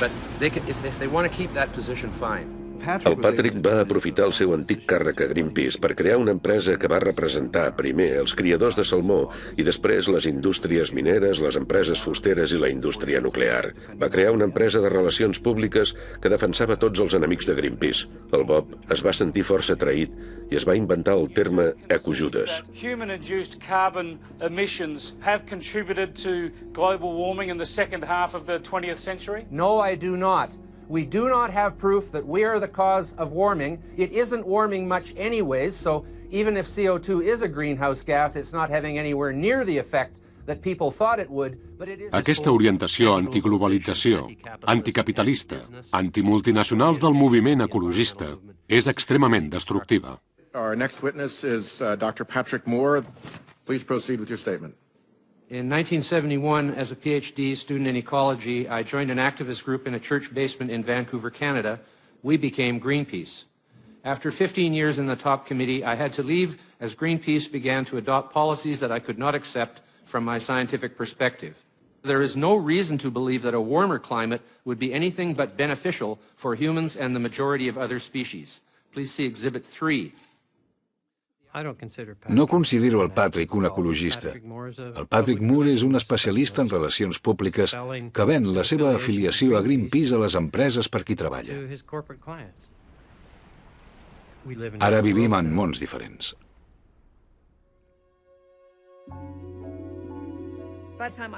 S22: But if they want to keep that position, fine.
S2: El Patrick va aprofitar el seu antic càrrec a Greenpeace per crear una empresa que va representar primer els criadors de salmó i després les indústries mineres, les empreses fusteres i la indústria nuclear. Va crear una empresa de relacions públiques que defensava tots els enemics de Greenpeace. El Bob es va sentir força traït i es va inventar el terme ecojudes.
S21: Human-induced carbon emissions have contributed to global warming in the second half of the 20th century?
S7: No, I do not. We do not have proof that we are the cause of warming. It isn't warming much anyways, so even if CO2 is a greenhouse gas, it's not having anywhere near the effect that people thought it would, but it is...
S8: Aquesta orientació antiglobalització, anticapitalista, antimultinacionals del moviment ecologista és extremament destructiva.
S7: Our next witness is Dr. Patrick Moore. Please proceed with your statement. In 1971, as a PhD student in ecology, I joined an activist group in a church basement in Vancouver, Canada. We became Greenpeace. After 15 years in the top committee, I had to leave as Greenpeace began to adopt policies that I could not accept from my scientific perspective. There is no reason to believe that a warmer climate would be anything but beneficial for humans and the majority of other species. Please see Exhibit 3.
S12: No considero el Patrick un ecologista. El Patrick Moore és un especialista en relacions públiques que ven la seva afiliació a Greenpeace a les empreses per qui treballa. Ara vivim en mons diferents.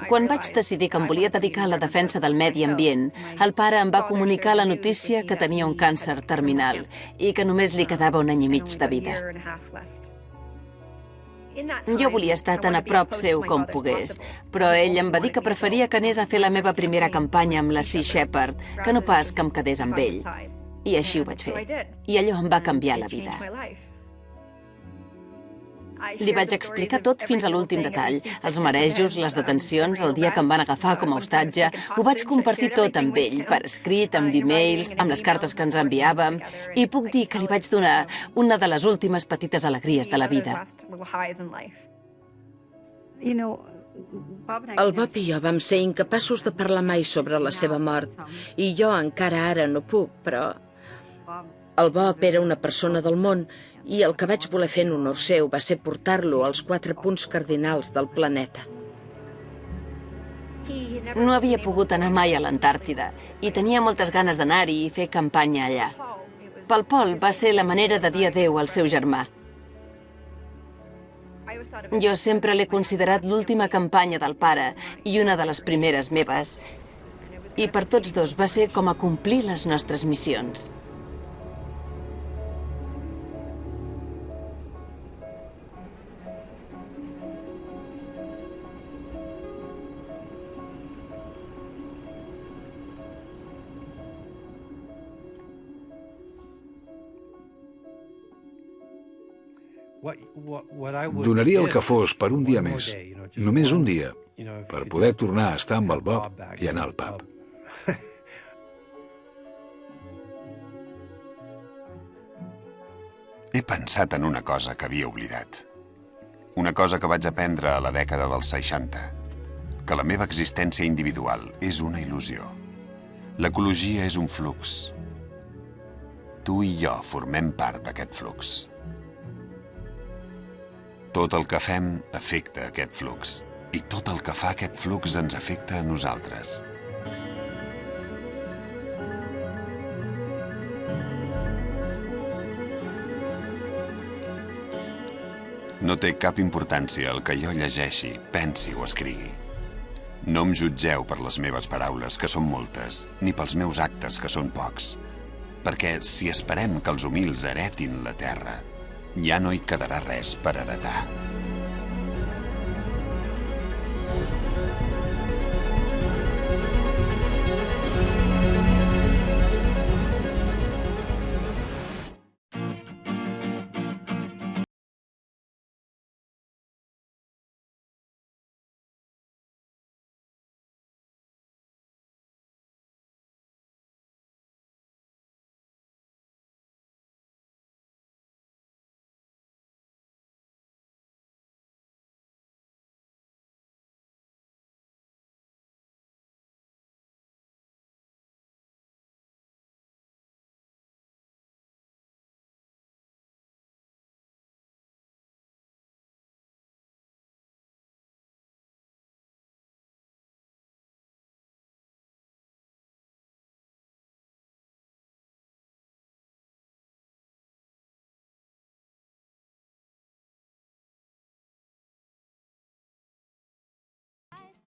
S9: Quan vaig decidir que em volia dedicar a la defensa del medi ambient, el pare em va comunicar la notícia que tenia un càncer terminal i que només li quedava 1 any i mig de vida. Jo volia estar tan a prop seu com pogués, però ell em va dir que preferia que anés a fer la meva primera campanya amb la Sea Shepherd, que no pas que em quedés amb ell. I així ho vaig fer. I allò em va canviar la vida. Li vaig explicar tot fins a l'últim detall. Els marejos, les detencions, el dia que em van agafar com a hostatge. Ho vaig compartir tot amb ell, per escrit, amb e-mails, amb les cartes que ens enviàvem. I puc dir que li vaig donar una de les últimes petites alegries de la vida.
S3: El Bob i jo vam ser incapaços de parlar mai sobre la seva mort. I jo encara ara no puc, però... El Bob era una persona del món i el que vaig voler fer en honor seu va ser portar-lo als 4 punts cardinals del planeta.
S9: No havia pogut anar mai a l'Antàrtida i tenia moltes ganes d'anar-hi i fer campanya allà. Pel Paul va ser la manera de dir adéu al seu germà. Jo sempre l'he considerat l'última campanya del pare i una de les primeres meves. I per tots dos va ser com acomplir les nostres missions.
S12: Donaria el que fos per un dia més, només un dia, per poder tornar a estar amb el Bob i anar al pub.
S4: He pensat en una cosa que havia oblidat. Una cosa que vaig aprendre a la dècada dels 60, que la meva existència individual és una il·lusió. L'ecologia és un flux. Tu i jo formem part d'aquest flux. Tot el que fem afecta aquest flux, i tot el que fa aquest flux ens afecta a nosaltres. No té cap importància el que jo llegeixi, pensi o escrigui. No em jutgeu per les meves paraules, que són moltes, ni pels meus actes, que són pocs. Perquè si esperem que els humils heretin la terra, ja no hi quedarà res per heretar.